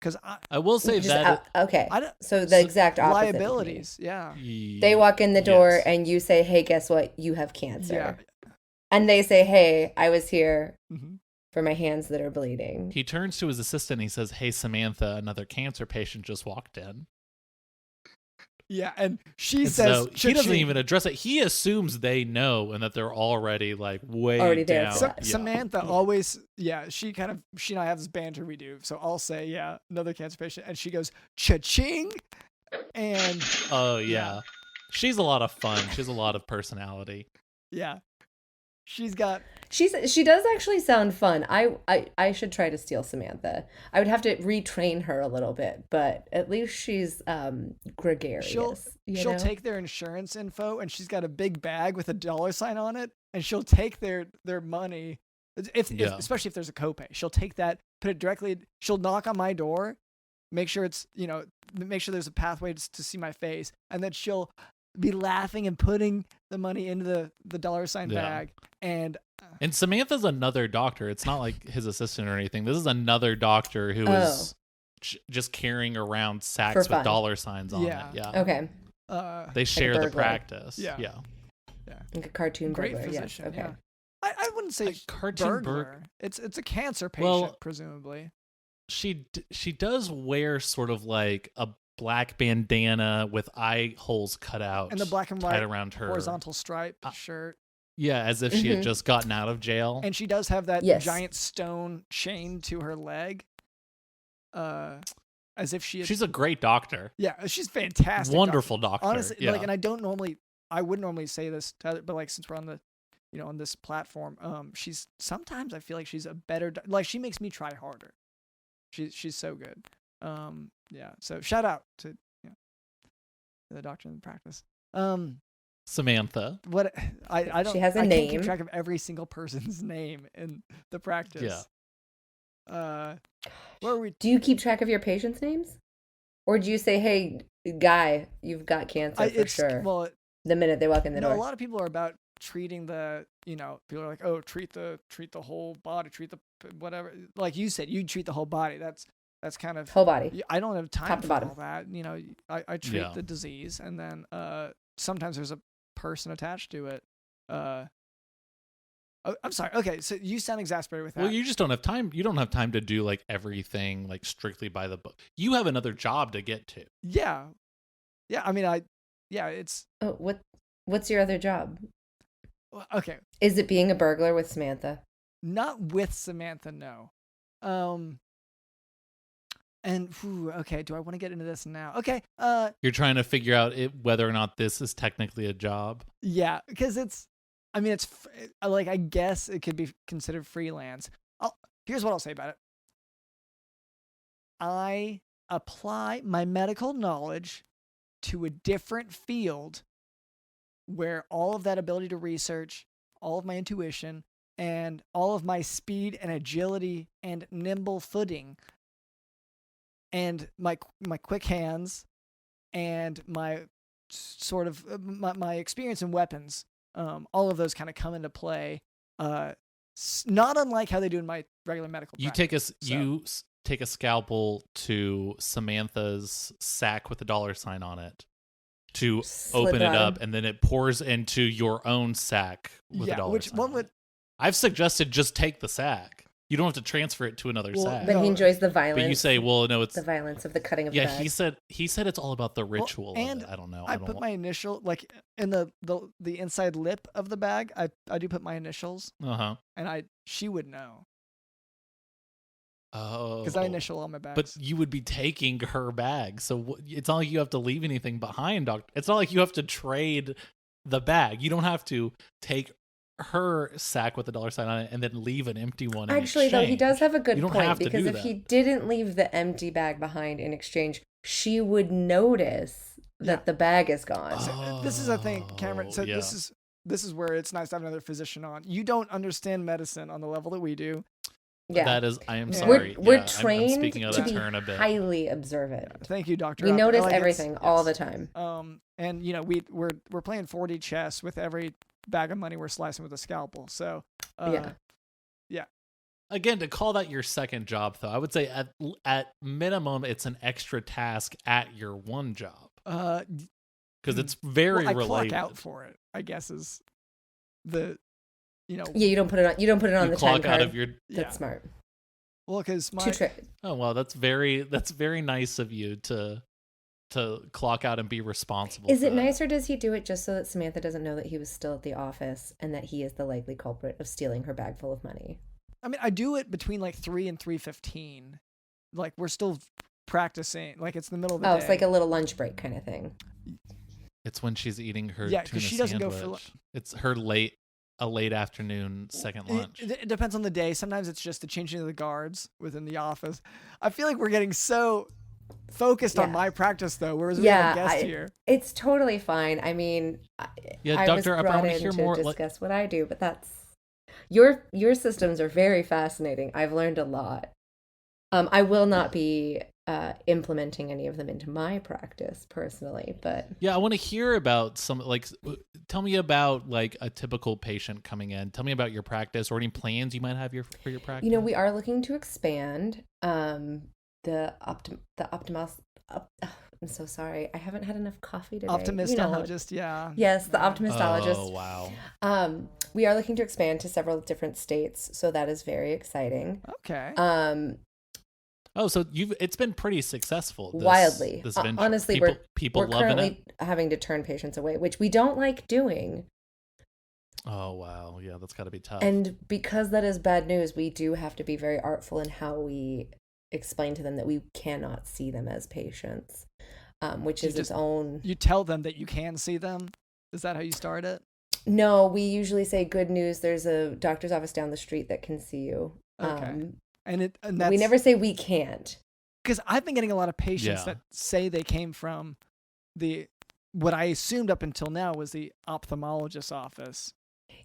Because I will say that okay. So the exact opposite. Liabilities, yeah. They walk in the door and you say, "Hey, guess what? You have cancer." Yeah. And they say, "Hey, I was here for my hands that are bleeding." He turns to his assistant and he says, "Hey, Samantha, another cancer patient just walked in." Yeah, and she says he doesn't even address it. He assumes they know and that they're already like way down. Samantha always, she and I have this banter we do. So I'll say, another cancer patient, and she goes, cha-ching, and she's a lot of fun. She has a lot of personality. Yeah, she does actually sound fun. I should try to steal Samantha. I would have to retrain her a little bit, but at least she's gregarious. She'll take their insurance info, and she's got a big bag with a $sign on it, and she'll take their money. Especially if there's a copay, she'll take that, put it directly. She'll knock on my door, make sure it's make sure there's a pathway to see my face, and then she'll be laughing and putting the money into the $sign bag. And Samantha's another doctor. It's not like his assistant or anything. This is another doctor who is just carrying around sacks with $signs on it. Yeah. Okay. They share the practice. Yeah. Like a cartoon Great burglar. physician. Yes. Okay. I wouldn't say cartoon burglar. It's a cancer patient, presumably. She does wear sort of like a black bandana with eye holes cut out and the black and white around her horizontal stripe shirt. Yeah, as if she had just gotten out of jail. And she does have that giant stone chained to her leg. As if she's a great doctor. Yeah, she's fantastic. Wonderful doctor. Honestly, and I wouldn't normally say this, but like since we're on the, on this platform, sometimes I feel like she's a better, like she makes me try harder. She's so good. So shout out to the doctor in the practice. Samantha. What I don't. She has a name. name. Can't keep track of every single person's name in the practice. Yeah. Do you keep track of your patients' names, or do you say, "Hey, guy, you've got cancer for sure"? Well, the minute they walk in the door. A lot of people are about treating the. People are like, "Oh, treat the whole body, treat the whatever." Like you said, you treat the whole body. That's That's kind of whole body. I don't have time Top to for bottom. all that. You know, I treat the disease, and then sometimes there's a person attached to it. I'm sorry. Okay, so you sound exasperated with that. Well, you just don't have time. You don't have time to do like everything like strictly by the book. You have another job to get to. Yeah. I mean, it's. Oh, what's your other job? Okay. Is it being a burglar with Samantha? Not with Samantha, no. And okay, do I want to get into this now? Okay. You're trying to figure out whether or not this is technically a job. Yeah, because it's like, I guess it could be considered freelance. Here's what I'll say about it. I apply my medical knowledge to a different field where all of that ability to research, all of my intuition, and all of my speed and agility and nimble footing, and my quick hands, and my sort of my experience in weapons, all of those kind of come into play. Not unlike how they do in my regular medical practice. You take a scalpel to Samantha's sack with a $sign on it to open it up, and then it pours into your own sack with a $sign. Which one would? I've suggested just take the sack. You don't have to transfer it to another sack. But he enjoys the violence. But you say, well, no, it's the violence of the cutting of the bag. he said it's all about the ritual. And I don't know. I put my initial, like, in the inside lip of the bag. I do put my initials. And she would know. Oh, because I initial all my bags. But you would be taking her bag, so it's not like you have to leave anything behind, Doctor. It's not like you have to trade the bag. You don't have to take her sack with a $sign on it and then leave an empty one. Actually, though, he does have a good point, because if that. he didn't leave the empty bag behind in exchange, she would notice that the bag is gone. So this is the thing, Cameron. So this is where it's nice to have another physician on. You don't understand medicine on the level that we do. Yeah, that is. I am sorry. We're trained I'm speaking out to of be turn a bit. highly observant. Thank you, Doctor. We notice everything all the time. And you know, we're playing 4D chess with every bag of money we're slicing with a scalpel. So yeah. Again, to call that your second job, though, I would say at minimum it's an extra task at your one job. Because it's very related. I clock out for it, I guess, is the. Yeah, you don't put it on. You don't put it on the time card. Out of your. That's smart. Well, because oh well, that's very nice of you to clock out and be responsible. Is it nice, or does he do it just so that Samantha doesn't know that he was still at the office and that he is the likely culprit of stealing her bag full of money? I mean, I do it between like 3 and 3:15. Like, we're still practicing. Like, it's the middle of the day. Oh, it's like a little lunch break kind of thing. It's when she's eating her tuna because she doesn't sandwich. go for It's her late afternoon second lunch. It depends on the day. Sometimes it's just the changing of the guards within the office. I feel like we're getting so focused on my practice, though, whereas we have a guest here. It's totally fine. I mean, I Dr. was Upper, brought in to discuss what I do, but that's your systems are very fascinating. I've learned a lot. I will not be implementing any of them into my practice personally, but I want to hear about some, like, tell me about like a typical patient coming in. Tell me about your practice or any plans you might have for your practice. You know, we are looking to expand. The optimus. I'm so sorry. I haven't had enough coffee today. Optimistologist, Yes, the optimistologist. Oh, wow. We are looking to expand to several different states, so that is very exciting. Okay. So it's been pretty successful. Wildly. This venture. Honestly, people we're loving currently having to turn patients away, which we don't like doing. Oh, wow. Yeah, that's got to be tough. And because that is bad news, we do have to be very artful in how we explain to them that we cannot see them as patients, which is its own. You tell them that you can see them? Is that how you start it? No, we usually say, good news, there's a doctor's office down the street that can see you. Okay. And that's, we never say we can't. Because I've been getting a lot of patients that say they came from what I assumed up until now was the ophthalmologist's office.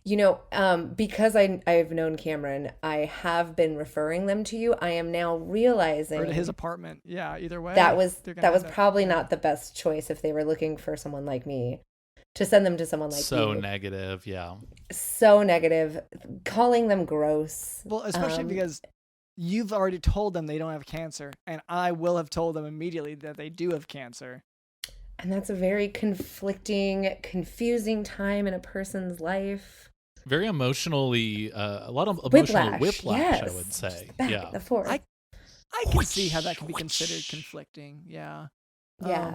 You know, because I've known Cameron, I have been referring them to you. I am now realizing, or to his apartment. Yeah, either way. That was probably not the best choice if they were looking for someone like me, to send them to someone like you. So negative, yeah. So negative, calling them gross. Well, especially because you've already told them they don't have cancer, and I will have told them immediately that they do have cancer. And that's a very conflicting, confusing time in a person's life. Very emotionally, a lot of emotional whiplash, yes. I would say. Back and forth. I can see how that can be considered conflicting. Yeah. Yeah.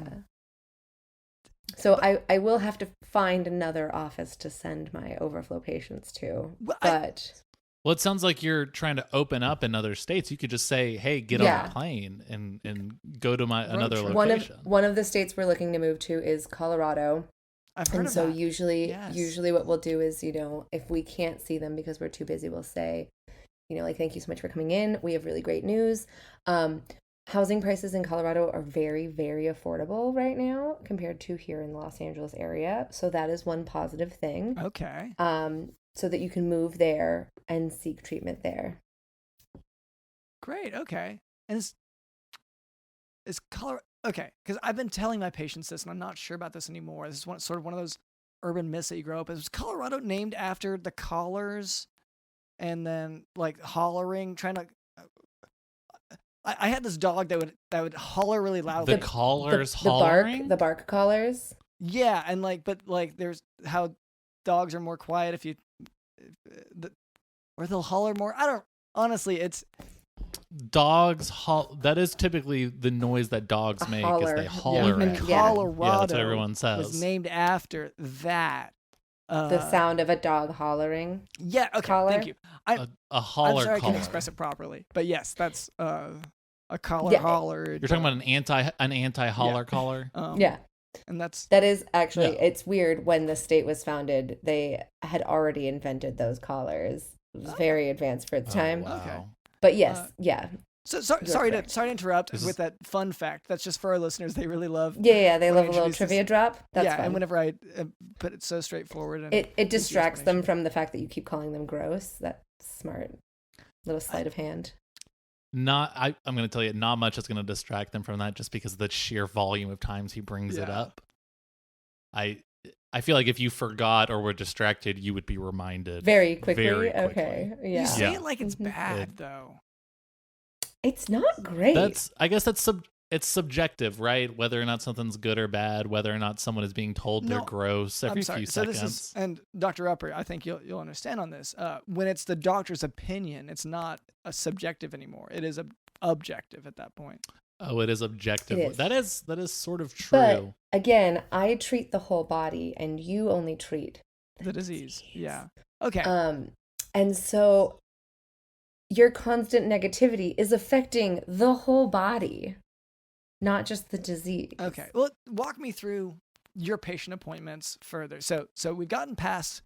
So I will have to find another office to send my overflow patients to. Well, it sounds like you're trying to open up in other states. You could just say, "Hey, get on a plane and go to another location." One of the states we're looking to move to is Colorado. I've heard of so that. usually what we'll do is, if we can't see them because we're too busy, we'll say, thank you so much for coming in. We have really great news. Housing prices in Colorado are very, very affordable right now compared to here in the Los Angeles area. So that is one positive thing. Okay. So that you can move there and seek treatment there. Great. Okay. And is Colorado okay? Because I've been telling my patients this, and I'm not sure about this anymore. This is sort of one of those urban myths that you grow up. Is Colorado named after the collars, and then like hollering, trying to? I had this dog that would holler really loudly. The collars hollering? The bark collars. Yeah, and there's how dogs are more quiet or they'll holler more. I don't honestly. It's dogs that is typically the noise that dogs make is they holler. In Colorado, that's what everyone says. Was named after that. The sound of a dog hollering. Yeah. Okay. Collar. Thank you. A holler. I'm sorry, collar. I can't express it properly, but yes, that's a collar holler. You're talking about an anti-holler collar. Yeah. And that is actually it's weird. When the state was founded, they had already invented those collars. It was very advanced for its time. Wow. Okay. But yes, So sorry to interrupt with that fun fact. That's just for our listeners. They really love. Yeah, they love a little trivia drop. That's fun. And whenever I put it so straightforward, and it distracts them from the fact that you keep calling them gross. That's smart. Little sleight of hand. I'm going to tell you, not much is going to distract them from that, just because of the sheer volume of times he brings it up. I feel like if you forgot or were distracted, you would be reminded very quickly. Okay, yeah. You say it like it's bad, though. It's not great. I guess it's subjective, right? Whether or not something's good or bad, whether or not someone is being told they're gross every few seconds. And Dr. Upper, I think you'll understand on this. When it's the doctor's opinion, it's not a subjective anymore. It is objective at that point. Oh, it is objective. It is. That is sort of true. But again, I treat the whole body, and you only treat the disease. Yeah. Okay. And so your constant negativity is affecting the whole body, not just the disease. Okay. Well, walk me through your patient appointments further. So we've gotten past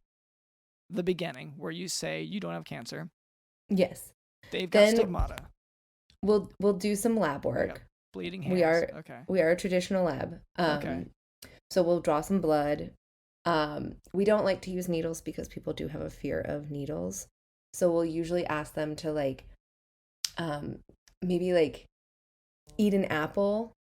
the beginning where you say you don't have cancer. Yes. They've got stigmata. We'll do some lab work. Bleeding hands. We are a traditional lab. So we'll draw some blood. We don't like to use needles because people do have a fear of needles. So we'll usually ask them to maybe eat an apple,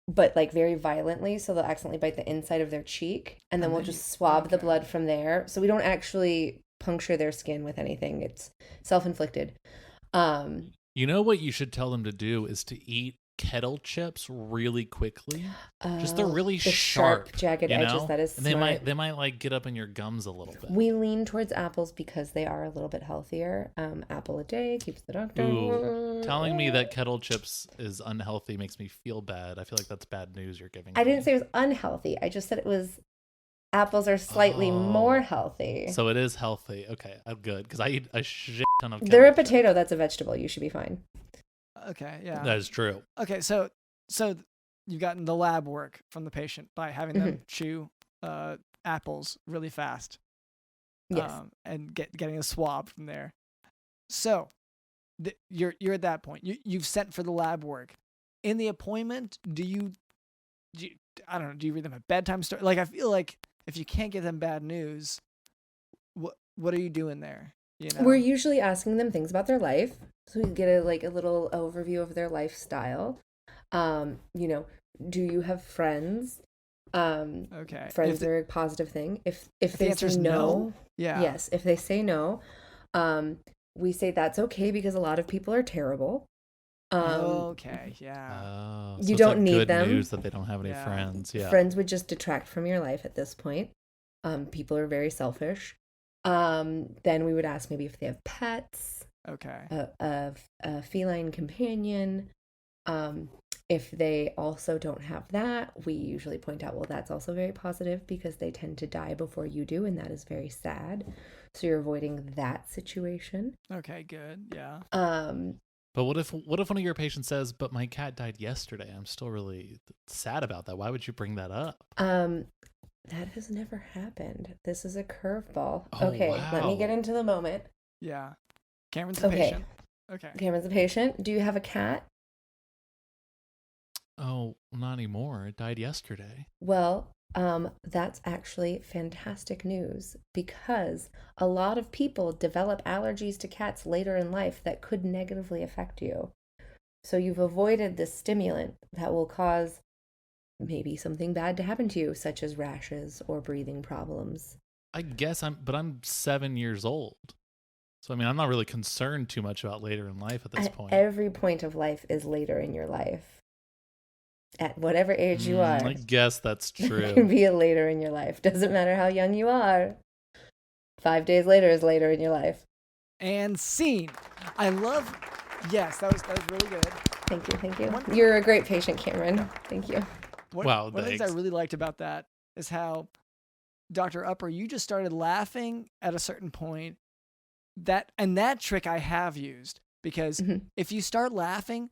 but very violently. So they'll accidentally bite the inside of their cheek, and then we'll just swab the blood from there. So we don't actually puncture their skin with anything. It's self-inflicted. You know what you should tell them to do is to eat kettle chips really quickly. Just they're really sharp, jagged edges. That is and smart. they might get up in your gums a little bit. We lean towards apples because they are a little bit healthier. Apple a day keeps the doctor. Ooh, telling me that kettle chips is unhealthy makes me feel bad. I feel like that's bad news you're giving. I didn't say it was unhealthy. I just said it was. Apples are slightly more healthy. So it is healthy. Okay, I'm good because I eat a shit ton of. They're a potato. That's a vegetable. You should be fine. Okay, yeah. That is true. Okay, so you've gotten the lab work from the patient by having them chew apples really fast. Yes. And getting a swab from there. So you're at that point. You've sent for the lab work. In the appointment, do you read them a bedtime story? I feel like if you can't give them bad news, what are you doing there? We're usually asking them things about their life, so we get a little overview of their lifestyle. Do you have friends? Okay. Friends are a positive thing. If the they answer say is no, yeah. Yes. If they say no, we say that's okay because a lot of people are terrible. Okay, yeah. So you it's don't like need good them. news that they don't have any friends. Yeah. Friends would just detract from your life at this point. People are very selfish. Then we would ask maybe if they have pets. Okay. A feline companion. If they also don't have that, we usually point out, well, that's also very positive because they tend to die before you do, and that is very sad. So you're avoiding that situation. Okay, good. Yeah. But what if one of your patients says, "But my cat died yesterday. I'm still really sad about that. Why would you bring that up?" That has never happened. This is a curveball. Oh, okay, wow. Let me get into the moment. Yeah. Cameron's a patient. Okay. Cameron's a patient. Do you have a cat? Oh, not anymore. It died yesterday. Well, that's actually fantastic news because a lot of people develop allergies to cats later in life that could negatively affect you. So you've avoided this stimulant that will cause maybe something bad to happen to you, such as rashes or breathing problems. I guess I'm 7 years old. So, I mean, I'm not really concerned too much about later in life at this point. Every point of life is later in your life. At whatever age you are. I guess that's true. It can be a later in your life. Doesn't matter how young you are. 5 days later is later in your life. And scene. Yes, that was really good. Thank you. You're a great patient, Cameron. Thank you. One of the things I really liked about that is how, Dr. Upper, you just started laughing at a certain point. That trick I have used, because if you start laughing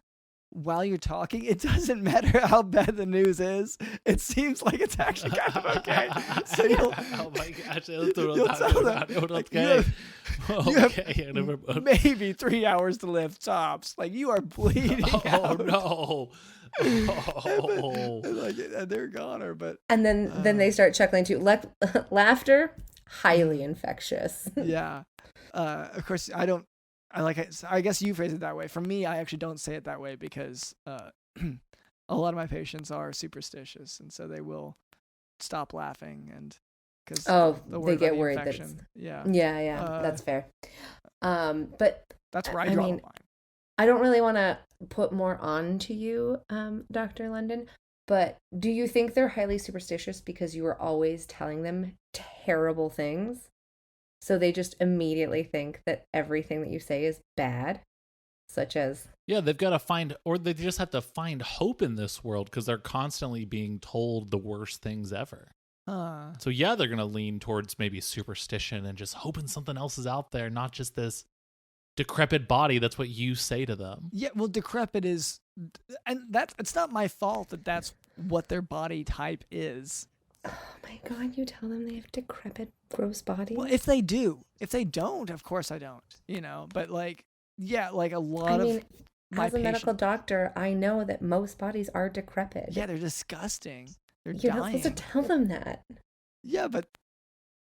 while you're talking, it doesn't matter how bad the news is. It seems like it's actually kind of okay. So oh my gosh, you'll tell them, okay. You have maybe 3 hours to live tops. Like, you are bleeding out. No. And they're goner, but and then they start chuckling too. Laughter, highly infectious. Yeah. Of course, I guess you phrase it that way. For me, I actually don't say it that way because a lot of my patients are superstitious, and so they will stop laughing, and because they get worried that's fair. But that's where I draw the line. I don't really want to put more on to you, Dr. London, but do you think they're highly superstitious because you were always telling them terrible things? So they just immediately think that everything that you say is bad, such as... Yeah, they've got to they just have to find hope in this world because they're constantly being told the worst things ever. So yeah, they're going to lean towards maybe superstition and just hoping something else is out there, not just this decrepit body. That's what you say to them. Yeah, well, decrepit is... And it's not my fault that that's what their body type is. Oh my God, you tell them they have decrepit, gross bodies? Well, if they do. If they don't, of course I don't, But a lot of my as a medical doctor, I know that most bodies are decrepit. Yeah, they're disgusting. You're not dying. supposed to tell them that. Yeah, but...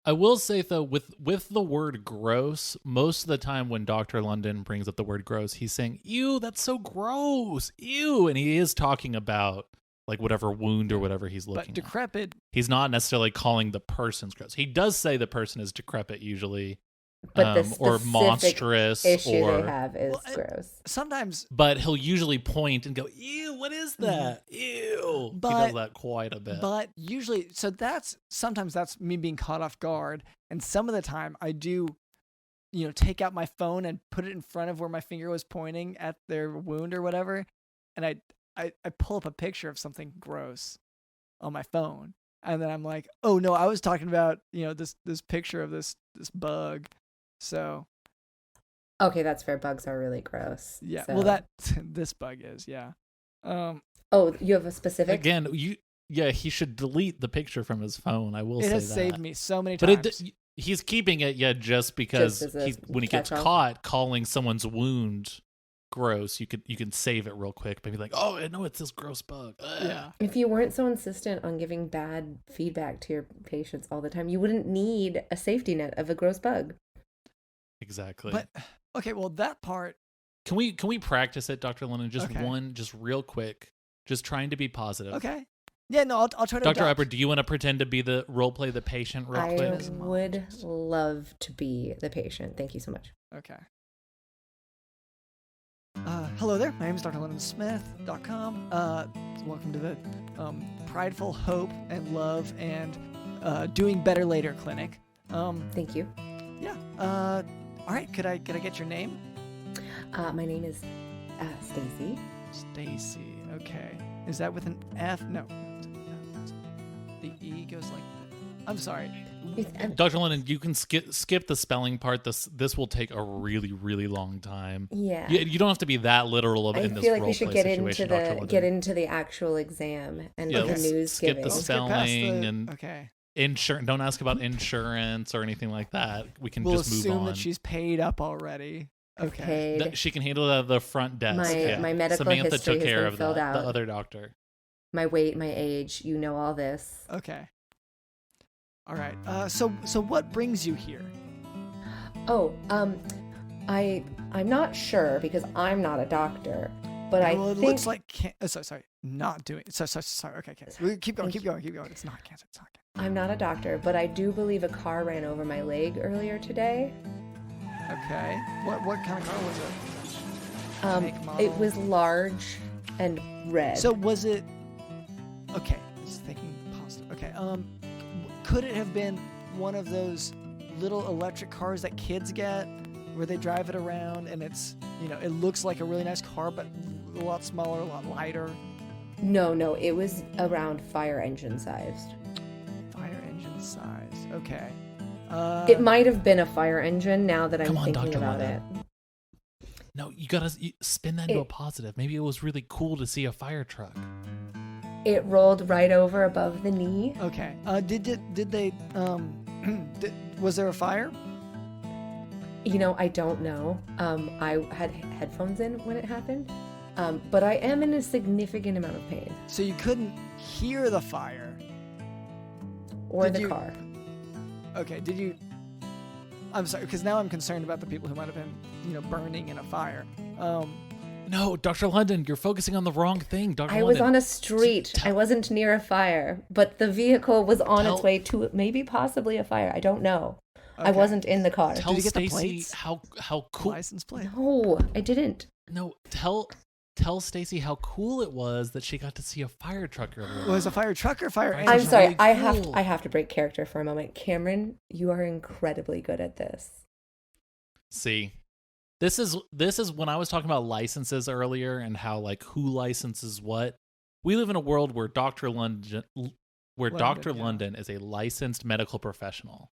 I will say, though, with the word gross, most of the time when Dr. London brings up the word gross, he's saying, ew, that's so gross, ew. And he is talking about... like whatever wound or whatever he's looking at. But decrepit... He's not necessarily calling the person's gross. He does say the person is decrepit usually. But the specific or monstrous issue they have is gross. Sometimes... But he'll usually point and go, ew, what is that? Ew. He does that quite a bit. But usually... So sometimes that's me being caught off guard. And some of the time I do, take out my phone and put it in front of where my finger was pointing at their wound or whatever. And I pull up a picture of something gross on my phone, and then I'm like, oh no, I was talking about, this picture of this bug. So. Okay, that's fair. Bugs are really gross. Yeah. So. Well, this bug is, yeah. Oh, you have a specific? Again, he should delete the picture from his phone. I will say that. It has saved me so many times. But he's keeping it, just because when he gets caught calling someone's wound gross, you can save it real quick by being like, oh no, it's this gross bug. Yeah. If you weren't so insistent on giving bad feedback to your patients all the time, you wouldn't need a safety net of a gross bug. Exactly. But okay, well, that part, can we practice it, Dr. Lennon? Just real quick, just trying to be positive. Okay. Yeah, no, I'll try to. Dr. Upper, do you want to pretend to be the role play the patient real quick? I would love to be the patient. Thank you so much. Okay. Hello there. My name is Dr. LondonSmith.com. Welcome to the Prideful Hope and Love and Doing Better Later Clinic. Thank you. Yeah. All right. Could I get your name? My name is Stacy. Stacy. Okay. Is that with an F? No. The E goes like that. I'm sorry. Dr. London, you can skip the spelling part. This will take a really, really long time. Yeah. You don't have to be that literal in this I feel like role we should play situation, get into the actual exam and the news skip giving. the spelling and okay. Insurance. Don't ask about insurance or anything like that. We can we'll just move on. assume that she's paid up already. Okay. She can handle it at the front desk. My medical Samantha history took care has been of filled that. out. The other doctor. My weight, my age, you know all this. Okay. All right. So what brings you here? Oh, I'm not sure because I'm not a doctor, but I think it looks like sorry, not doing. Sorry. Okay. Keep going. It's not cancer. It's not cancer. I'm not a doctor, but I do believe a car ran over my leg earlier today. Okay. What kind of car was it? Make, model? It was large and red. So was it? Okay. I was thinking positive. Okay. Could it have been one of those little electric cars that kids get, where they drive it around and it's, it looks like a really nice car, but a lot smaller, a lot lighter? No, it was around fire engine sized. Fire engine size. Okay. It might have been a fire engine now that I'm thinking Dr. about London. it. No, you gotta spin that into a positive. Maybe it was really cool to see a fire truck. It rolled right over above the knee. Okay. Did they was there a fire? I don't know. I had headphones in when it happened. But I am in a significant amount of pain. So you couldn't hear the fire? Or the car. Okay, did you... I'm sorry, because now I'm concerned about the people who might have been, burning in a fire. No, Dr. London, you're focusing on the wrong thing, Dr. I London. was on a street. I wasn't near a fire, but the vehicle was on its way to maybe possibly a fire. I don't know. Okay. I wasn't in the car. Tell Did you get Stacy the plates? how cool... License plate? No, I didn't. No, tell Stacy how cool it was that she got to see a fire truck earlier. Was a fire truck or fire engine? I'm sorry. Really cool. I have to break character for a moment. Cameron, you are incredibly good at this. See, this is when I was talking about licenses earlier and how who licenses what. We live in a world where Dr. London is a licensed medical professional.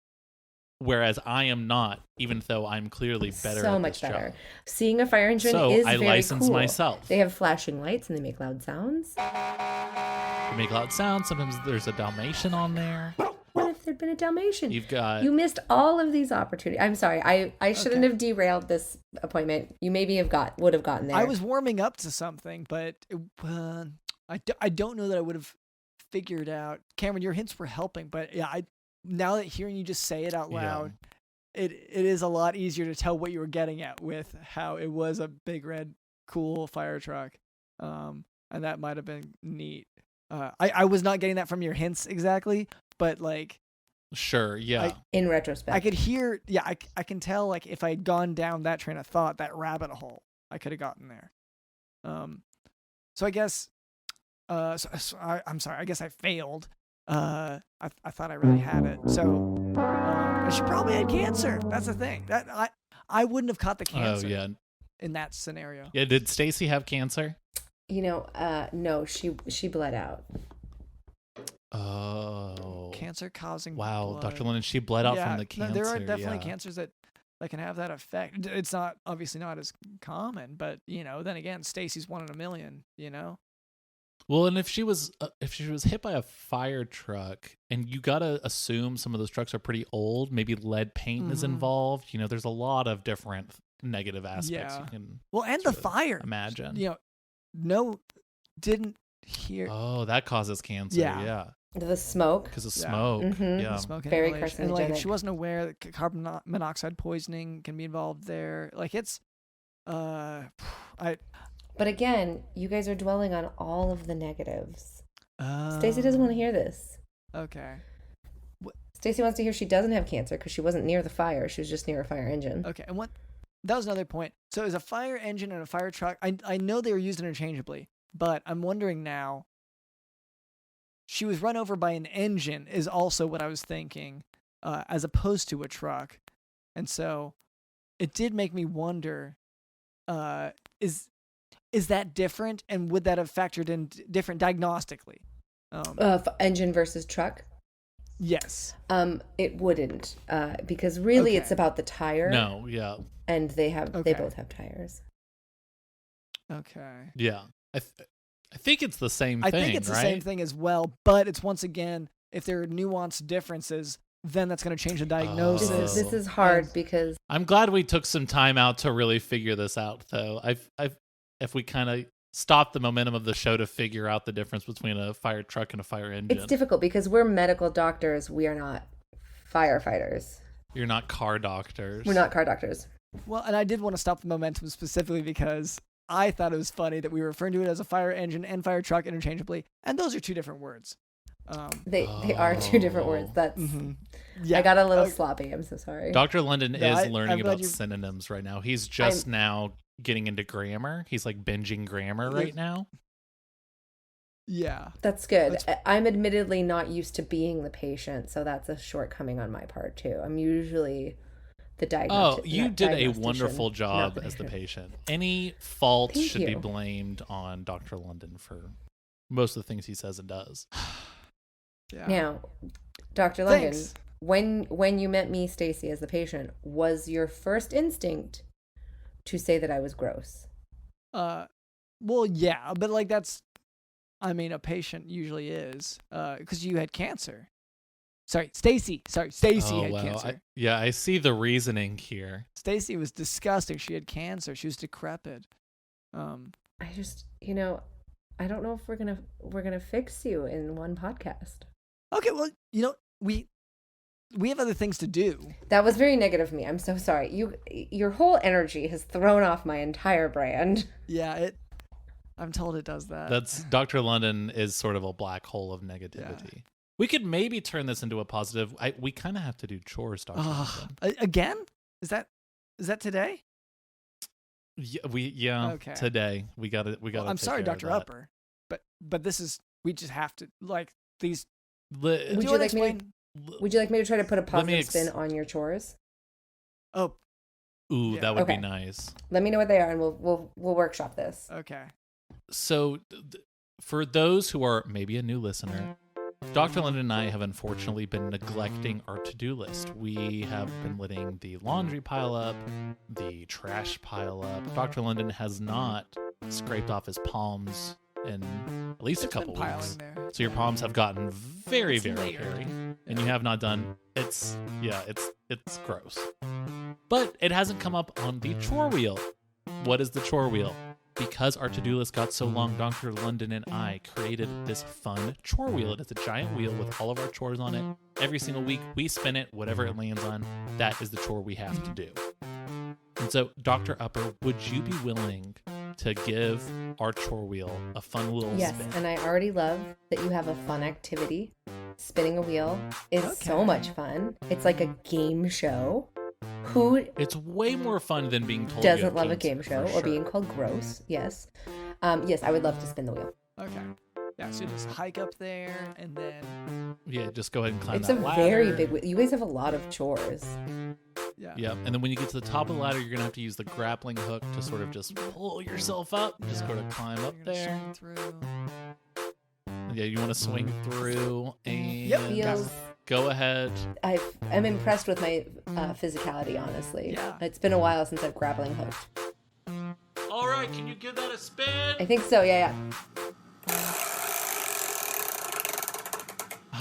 Whereas I am not, even though I'm clearly better so at much this better. job. Seeing a fire engine So is I very license cool. myself. They have flashing lights and they make loud sounds. They make loud sounds. Sometimes there's a Dalmatian on there. What if there'd been a Dalmatian? You missed all of these opportunities. I'm sorry. I shouldn't have derailed this appointment. You maybe would have gotten there. I was warming up to something, but I don't know that I would have figured out. Cameron, your hints were helping, but yeah, now that hearing you just say it out loud, it is a lot easier to tell what you were getting at with how it was a big red cool fire truck, and that might have been neat. I was not getting that from your hints exactly, but sure, yeah. In retrospect, I could hear. Yeah, I can tell if I had gone down that train of thought, that rabbit hole, I could have gotten there. So I guess. I'm sorry. I guess I failed. I thought I really had it. So she probably had cancer. That's the thing. That I wouldn't have caught the cancer. Oh yeah. In that scenario. Yeah. Did Stacy have cancer? No. She bled out. Oh. Cancer causing. Wow, blood. Dr. Lennon, she bled out from the cancer. There are definitely cancers that can have that effect. It's not obviously not as common, but then again, Stacy's 1 in a million. Well, and if she was hit by a fire truck, and you gotta assume some of those trucks are pretty old, maybe lead paint is involved. There's a lot of different negative aspects you can. Well, and the fire. Imagine. Didn't hear. Oh, that causes cancer. Yeah. The smoke. Because of smoke. Mm-hmm. Yeah. Smoke very inhalation. carcinogenic. And if she wasn't aware that carbon monoxide poisoning can be involved there, it's. But again, you guys are dwelling on all of the negatives. Stacy doesn't want to hear this. Okay. Stacy wants to hear she doesn't have cancer because she wasn't near the fire. She was just near a fire engine. Okay. And that was another point. So is a fire engine and a fire truck, I know they were used interchangeably, but I'm wondering now, she was run over by an engine is also what I was thinking, as opposed to a truck. And so it did make me wonder, is that different? And would that have factored in different diagnostically? Engine versus truck? Yes. It wouldn't, because really it's about the tire. No, yeah. And they both have tires. Okay. Yeah. I think it's the same thing, I think it's the same thing as well, but it's once again, if there are nuanced differences, then that's going to change the diagnosis. This is hard because I'm glad we took some time out to really figure this out, though. If we kind of stop the momentum of the show to figure out the difference between a fire truck and a fire engine. It's difficult because we're medical doctors. We are not firefighters. You're not car doctors. We're not car doctors. Well, and I did want to stop the momentum specifically because I thought it was funny that we were referring to it as a fire engine and fire truck interchangeably, and those are two different words. They are two different words. That's I got a little sloppy. I'm so sorry. Dr. London is learning about synonyms right now. He's just now getting into grammar. He's like binging grammar right now. Yeah. That's good. I'm admittedly not used to being the patient, so that's a shortcoming on my part too. I'm usually the diagnostic. Oh, you did a wonderful job as the patient. Any faults should be blamed on Dr. London for most of the things he says and does. Yeah. Now, Dr. London, when you met me, Stacy, as the patient, was your first instinct to say that I was gross? Well, yeah, but like a patient usually is, because you had cancer. Stacy had cancer. I see the reasoning here. Stacy was disgusting. She had cancer. She was decrepit. I just, I don't know if we're gonna fix you in one podcast. Okay, well, we have other things to do. That was very negative of me. I'm so sorry. Your whole energy has thrown off my entire brand. Yeah, I'm told it does that. That's Dr. London is sort of a black hole of negativity. Yeah. We could maybe turn this into a positive. We kind of have to do chores, Dr. London. Again? Is that today? Yeah, okay. Today we got it. I'm sorry, Dr. Upper, but this is, we just have to, like, these. Would you like me to try to put a positive spin on your chores? Oh. Ooh, yeah. That would be nice. Let me know what they are, and we'll workshop this. Okay. So, for those who are maybe a new listener, Dr. London and I have unfortunately been neglecting our to-do list. We have been letting the laundry pile up, the trash pile up. Dr. London has not scraped off his palms in at least a couple weeks. So your palms have gotten very, very hairy, and you have not done. It's gross. But it hasn't come up on the chore wheel. What is the chore wheel? Because our to-do list got so long, Dr. London and I created this fun chore wheel. It is a giant wheel with all of our chores on it. Every single week, we spin it, whatever it lands on, that is the chore we have to do. And so, Dr. Upper, would you be willing to give our chore wheel a fun little spin? Yes, and I already love that you have a fun activity. Spinning a wheel is so much fun. It's like a game show. It's way more fun than being told doesn't love a game show or being called gross. Yes. Yes, I would love to spin the wheel. Okay. Yeah, so just hike up there and then just go ahead and climb that ladder. It's a very big, you guys have a lot of chores. Yeah. And then when you get to the top of the ladder, you're going to have to use the grappling hook to sort of just pull yourself up. Just go to climb up there. Yeah, you want to swing through and go ahead. I'm impressed with my physicality, honestly. Yeah. It's been a while since I've grappling hooked. All right, can you give that a spin? I think so, yeah.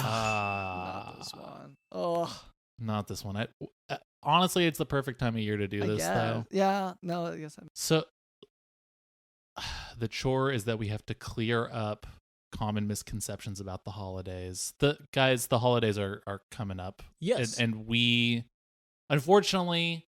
Not this one. Oh. Not this one. Honestly, it's the perfect time of year to do this, though. Yeah, no, I guess. So, the chore is that we have to clear up common misconceptions about the holidays. The holidays are coming up. Yes. And we, unfortunately,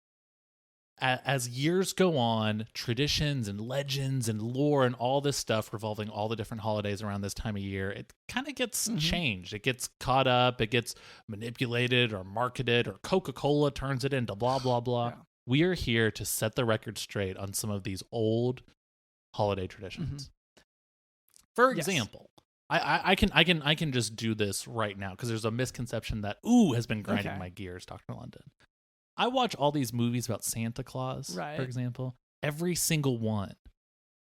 as years go on, traditions and legends and lore and all this stuff revolving all the different holidays around this time of year, it kind of gets changed. It gets caught up. It gets manipulated or marketed, or Coca-Cola turns it into blah, blah, blah. Yeah. we are here to set the record straight on some of these old holiday traditions. For example, I can just do this right now because there's a misconception that has been grinding my gears, Dr. London. I watch all these movies about Santa Claus, for example. Every single one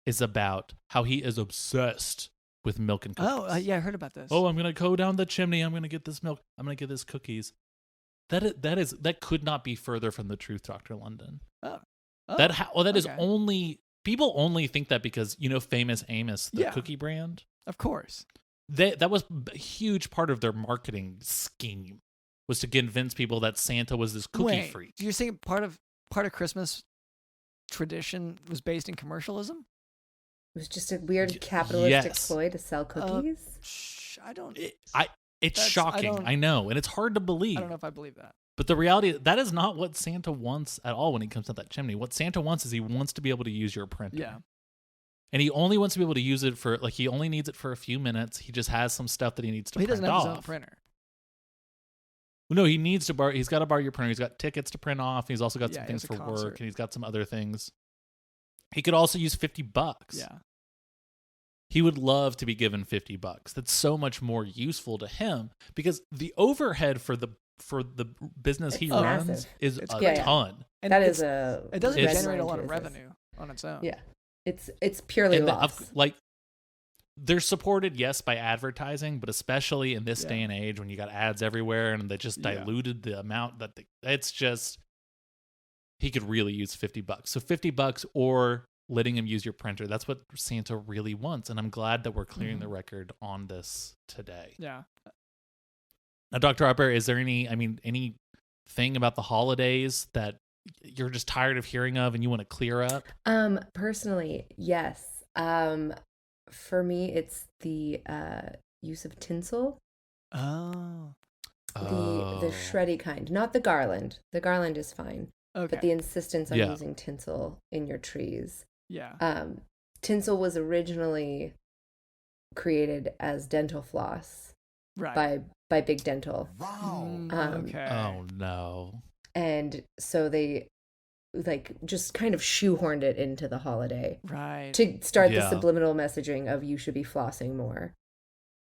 is about how he is obsessed with milk and cookies. I heard about this. I'm gonna go down the chimney. I'm gonna get this milk. I'm gonna get this cookies. That could not be further from the truth, Dr. London. That is only people only think that because Famous Amos, the cookie brand. Of course, that was a huge part of their marketing scheme, was to convince people that Santa was this cookie freak. You're saying part of Christmas tradition was based in commercialism? It was just a weird capitalistic ploy to sell cookies. I don't. It's shocking. I know, and it's hard to believe. I don't know if I believe that. But the reality, that is not what Santa wants at all when he comes up that chimney. What Santa wants is he wants to be able to use your printer. Yeah. And he only wants to be able to use it for, he only needs it for a few minutes. He just has some stuff that he needs to print off. He doesn't have his own printer. No, he needs to borrow. He's got to borrow your printer. He's got tickets to print off. He's also got some things for work, and he's got some other things. He could also use $50. Yeah. He would love to be given $50. That's so much more useful to him because the overhead for the business he runs is a ton. And it doesn't generate a lot of revenue on its own. Yeah. It's purely loss. They're supported, yes, by advertising, but especially in this day and age when you got ads everywhere and they just diluted the amount that it's just, he could really use $50. So $50 or letting him use your printer. That's what Santa really wants. And I'm glad that we're clearing the record on this today. Yeah. Now, Dr. Upper, is there anything about the holidays that you're just tired of hearing of and you want to clear up? Personally, yes. For me, it's the use of tinsel. Oh. The shreddy kind, not the garland. The garland is fine. Okay. But the insistence on using tinsel in your trees. Yeah. Tinsel was originally created as dental floss by Big Dental. Wow. Okay. Oh no. And so they just kind of shoehorned it into the holiday. Right. To start the subliminal messaging of you should be flossing more.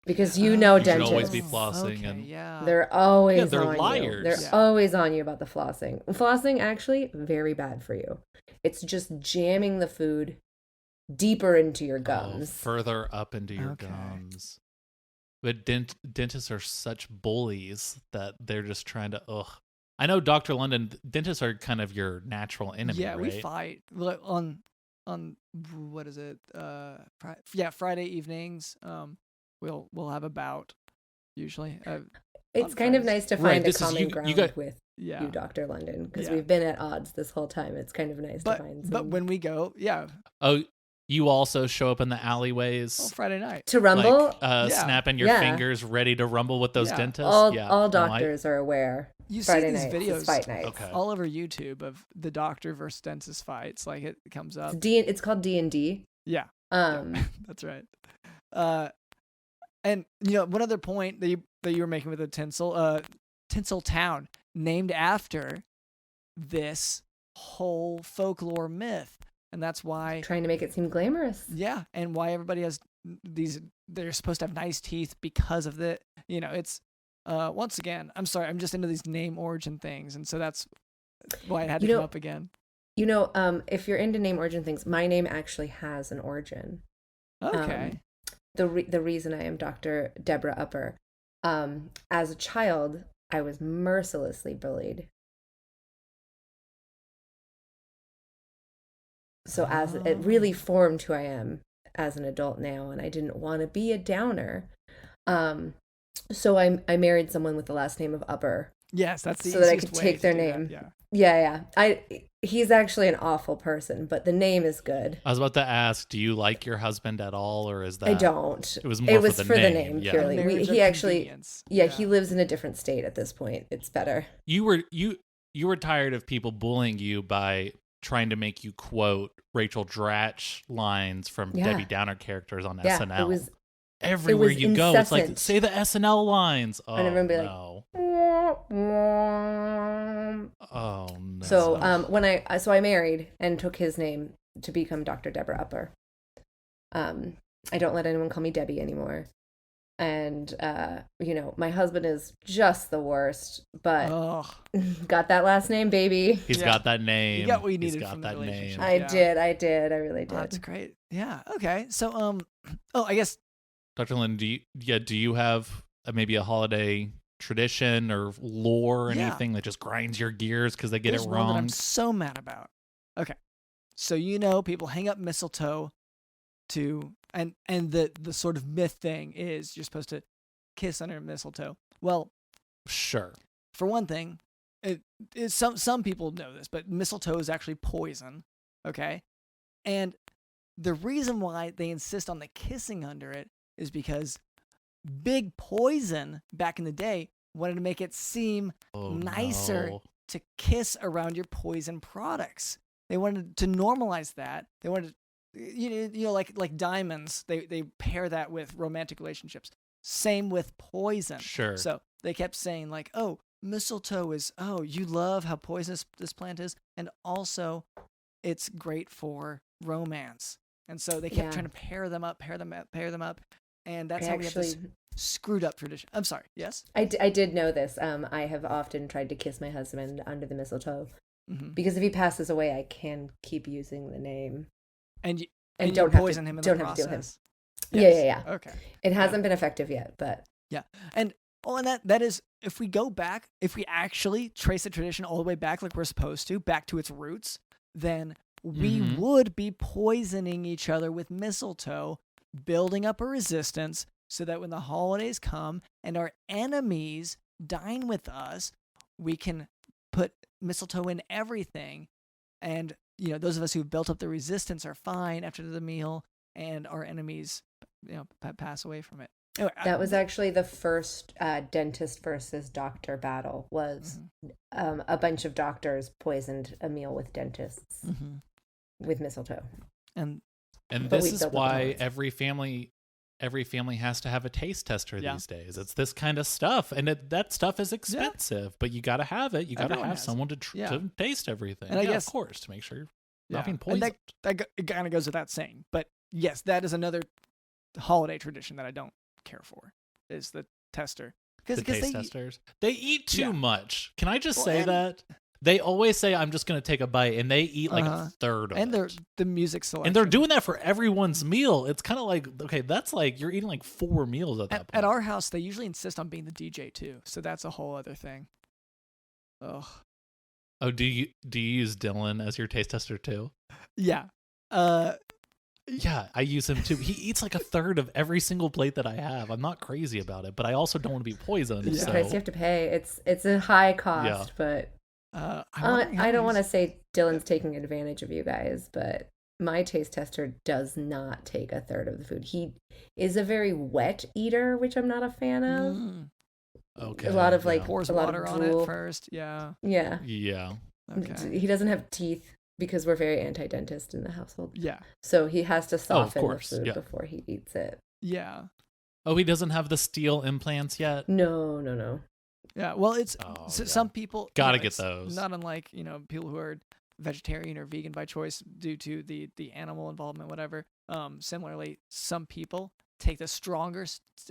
Because dentists should always be flossing and they're always they're on liars. You. They're always on you about the flossing. Flossing actually very bad for you. It's just jamming the food deeper into your gums. Further up into your gums. But dentists are such bullies that they're just trying to I know, Dr. London, dentists are kind of your natural enemy, right? We fight on what is it? Friday evenings. We'll have a bout usually. It's kind of nice to find a common ground with you, Dr. London, because we've been at odds this whole time. It's kind of nice to find. But when we go, Oh, you also show up in the alleyways Friday night to rumble, snapping your fingers, ready to rumble with those dentists. All doctors are aware. You Friday see these videos fight nights. all over YouTube of the doctor versus dentist fights. Like it comes up. It's called D&D. Yeah. That's right. And one other point that you were making with the tinsel, Tinsel Town, named after this whole folklore myth, and that's why trying to make it seem glamorous. Yeah, and why everybody has they're supposed to have nice teeth because of the it's. Once again, I'm sorry, I'm just into these name origin things, and so that's why it had to come up again. If you're into name origin things, my name actually has an origin. Okay. The reason I am Dr. Deborah Upper, as a child, I was mercilessly bullied. So as it really formed who I am as an adult now, and I didn't want to be a downer. So I married someone with the last name of Upper. Yes, that's the so that I could take their name. Yeah. He's actually an awful person, but the name is good. I was about to ask, do you like your husband at all, or is that? I don't. It was more for the name purely. He actually, he lives in a different state at this point. It's better. You were tired of people bullying you by trying to make you quote Rachel Dratch lines from Debbie Downer characters on SNL. It was everywhere you incessant. go. It's like, say the SNL lines. Oh, and everyone be no. Like, oh, no. So I married and took his name to become Dr. Deborah Upper. I don't let anyone call me Debbie anymore. And, my husband is just the worst, but got that last name, baby. He's got that name. You got what you needed from that name. I did. I really did. Oh, that's great. Yeah. Okay. So, I guess. Dr. Lynn, do you have maybe a holiday tradition or lore or anything that just grinds your gears because they get it wrong? One that I'm so mad about. Okay. So, people hang up mistletoe and the sort of myth thing is you're supposed to kiss under mistletoe. Well, sure. For one thing, some people know this, but mistletoe is actually poison. Okay, and the reason why they insist on the kissing under it is because Big Poison back in the day wanted to make it seem nicer to kiss around your poison products. They wanted to normalize that. They wanted to, like diamonds, they pair that with romantic relationships. Same with poison. Sure. So they kept saying like, oh, mistletoe is, you love how poisonous this plant is, and also it's great for romance. And so they kept trying to pair them up, and that's how we have this screwed up tradition. I'm sorry. Yes. I did know this. I have often tried to kiss my husband under the mistletoe because if he passes away, I can keep using the name. And don't poison him in the process. Don't have to do him. Yes. Yeah. Okay. It hasn't been effective yet, but yeah. And that is, if we go back, if we actually trace the tradition all the way back, like we're supposed to, back to its roots, then we would be poisoning each other with mistletoe, building up a resistance, so that when the holidays come and our enemies dine with us, we can put mistletoe in everything, and those of us who've built up the resistance are fine after the meal, and our enemies, pass away from it. Anyway, that was actually the first dentist versus doctor battle. Was a bunch of doctors poisoned a meal with dentists with mistletoe, and this is why every family has to have a taste tester these days. It's this kind of stuff, and that stuff is expensive, but you got to have it. You got to have someone to taste everything. And I guess, of course, to make sure you're not being poisoned. And that kind of goes without saying. But yes, that is another holiday tradition that I don't care for, is the tester. The taste testers. They eat too much. Can I just say that? They always say, I'm just going to take a bite, and they eat like a third of it. And the music selection. And they're doing that for everyone's meal. It's kind of like, okay, that's like, you're eating like 4 meals at that point. At our house, they usually insist on being the DJ too. So that's a whole other thing. Ugh. Oh, do you use Dylan as your taste tester too? Yeah. Yeah, I use him too. He eats like a third of every single plate that I have. I'm not crazy about it, but I also don't want to be poisoned. The price you have to pay. It's a high cost, but I don't want to say Dylan's taking advantage of you guys, but my taste tester does not take a third of the food. He is a very wet eater, which I'm not a fan of. Okay. A lot of pours water on it first. Yeah. Okay. He doesn't have teeth because we're very anti-dentist in the household. Yeah. So he has to soften the food before he eats it. Yeah. Oh, he doesn't have the steel implants yet? No. Yeah. Well, it's some people gotta get those. Not unlike people who are vegetarian or vegan by choice due to the animal involvement, whatever. Similarly, some people take the stronger.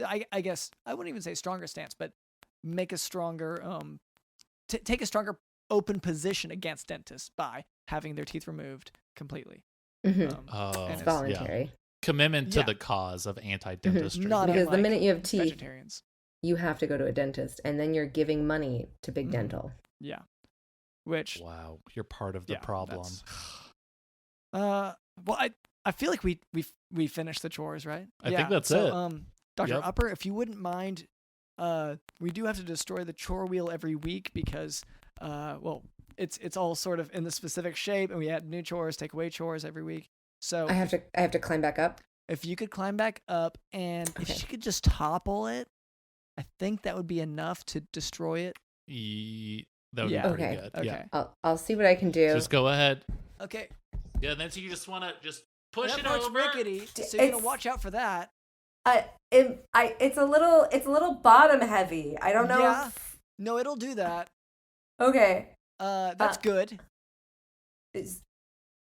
I guess I wouldn't even say stronger stance, but make a stronger take a stronger open position against dentists by having their teeth removed completely. It's voluntary. Commitment to the cause of anti-dentistry. Not because the minute you have teeth, vegetarians, you have to go to a dentist, and then you're giving money to Big Dental. Yeah. Which wow, you're part of the problem. Well, I feel like we finished the chores, right? I think that's it. Dr. Upper, if you wouldn't mind, we do have to destroy the chore wheel every week because it's all sort of in the specific shape, and we add new chores, take away chores every week. So I have to climb back up. If you could climb back up, and if she could just topple it, I think that would be enough to destroy it. That would be pretty good. Okay. Yeah. I'll see what I can do. Just go ahead. Okay. Yeah, and then so you just want to just push it over. Rickety, so you're gonna watch out for that. It's a little bottom heavy. I don't know. Yeah. No, it'll do that. Okay. That's good.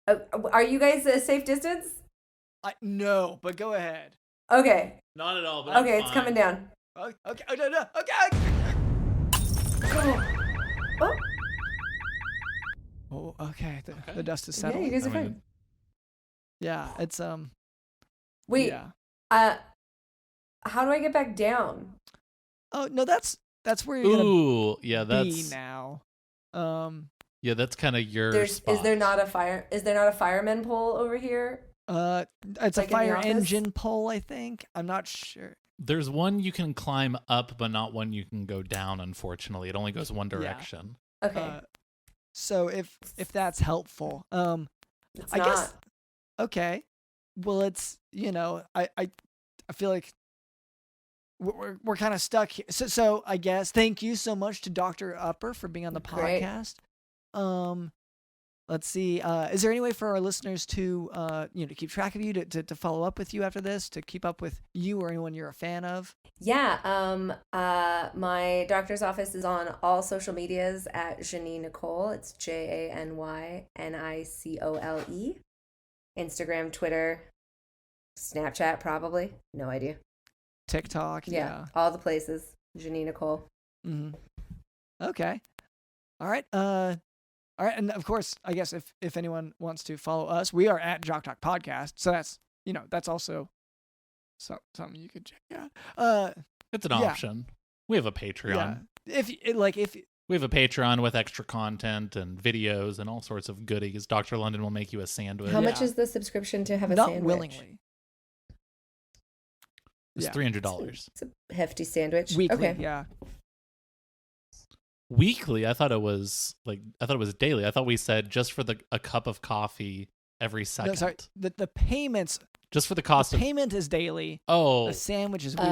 Are you guys a safe distance? No, but go ahead. Okay. Not at all, but okay, it's coming down. Okay. Oh, no. Okay. Oh, okay. The dust is settled. Yeah, you guys are fine. Yeah, it's Wait. Yeah. How do I get back down? Oh no, that's where you're gonna be now. Yeah, that's kind of your spot. Is there not a fireman pole over here? It's like a fire engine pole, I think. I'm not sure. There's one you can climb up, but not one you can go down. Unfortunately, it only goes one direction. Yeah. Okay. So if that's helpful, it's I not. guess. Okay. Well, it's I feel like we're kind of stuck here. So I guess thank you so much to Dr. Upper for being on the podcast. Let's see. Is there any way for our listeners to to keep track of you, to follow up with you after this, to keep up with you or anyone you're a fan of? Yeah. My doctor's office is on all social medias at Jany Nicole. It's JanyNicole. Instagram, Twitter, Snapchat, probably. No idea. TikTok. Yeah. All the places. Jany Nicole. Mm-hmm. Okay. All right. All right. And of course, I guess if anyone wants to follow us, we are at Jock Talk Podcast. So that's also something you could check out. It's an option. We have a Patreon. Yeah. We have a Patreon with extra content and videos and all sorts of goodies. Dr. London will make you a sandwich. How much is the subscription to have a sandwich? Not willingly. It's $300. It's a hefty sandwich. Weekly, okay. Yeah. Weekly? I thought it was daily. I thought we said just for a cup of coffee every second. No, sorry. The payments. Just for the cost of payment is daily. Oh. The sandwich is weekly.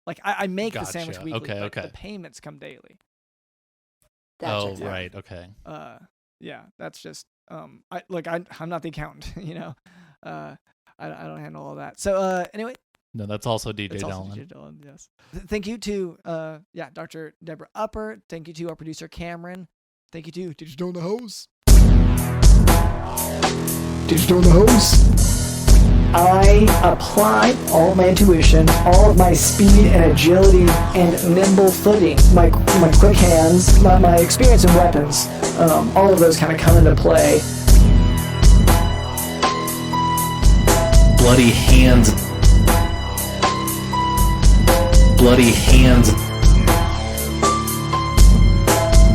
Like I make the sandwich weekly. Okay. The payments come daily. Gotcha. Right. Okay. Yeah. That's just I'm not the accountant. I don't handle all that. So anyway. No, that's also DJ Dillon. Also DJ Dillon, yes. Thank you to Dr. Deborah Upper. Thank you to our producer Cameron. Thank you to Digital in the House. Digital in the House. I apply all my intuition, all of my speed and agility and nimble footing, my quick hands, my experience in weapons. All of those kind of come into play. Bloody hands. Bloody hands.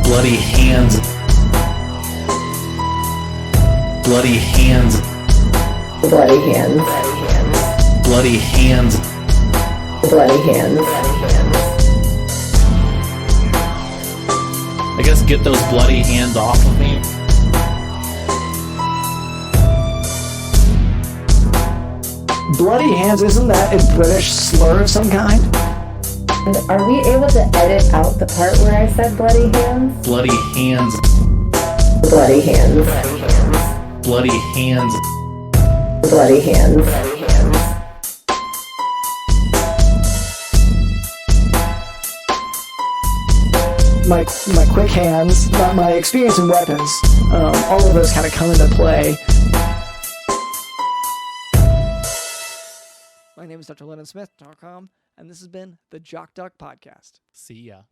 Bloody hands. Bloody hands. Bloody hands. Bloody hands. Bloody hands. I guess get those bloody hands off of me. Bloody hands, isn't that a British slur of some kind? And are we able to edit out the part where I said bloody hands? Bloody hands. Bloody hands. Bloody hands. Bloody hands. My quick hands, my experience in weapons, all of those kind of come into play. My name is Dr. LennonSmith.com, and this has been the Jock Talk Podcast. See ya.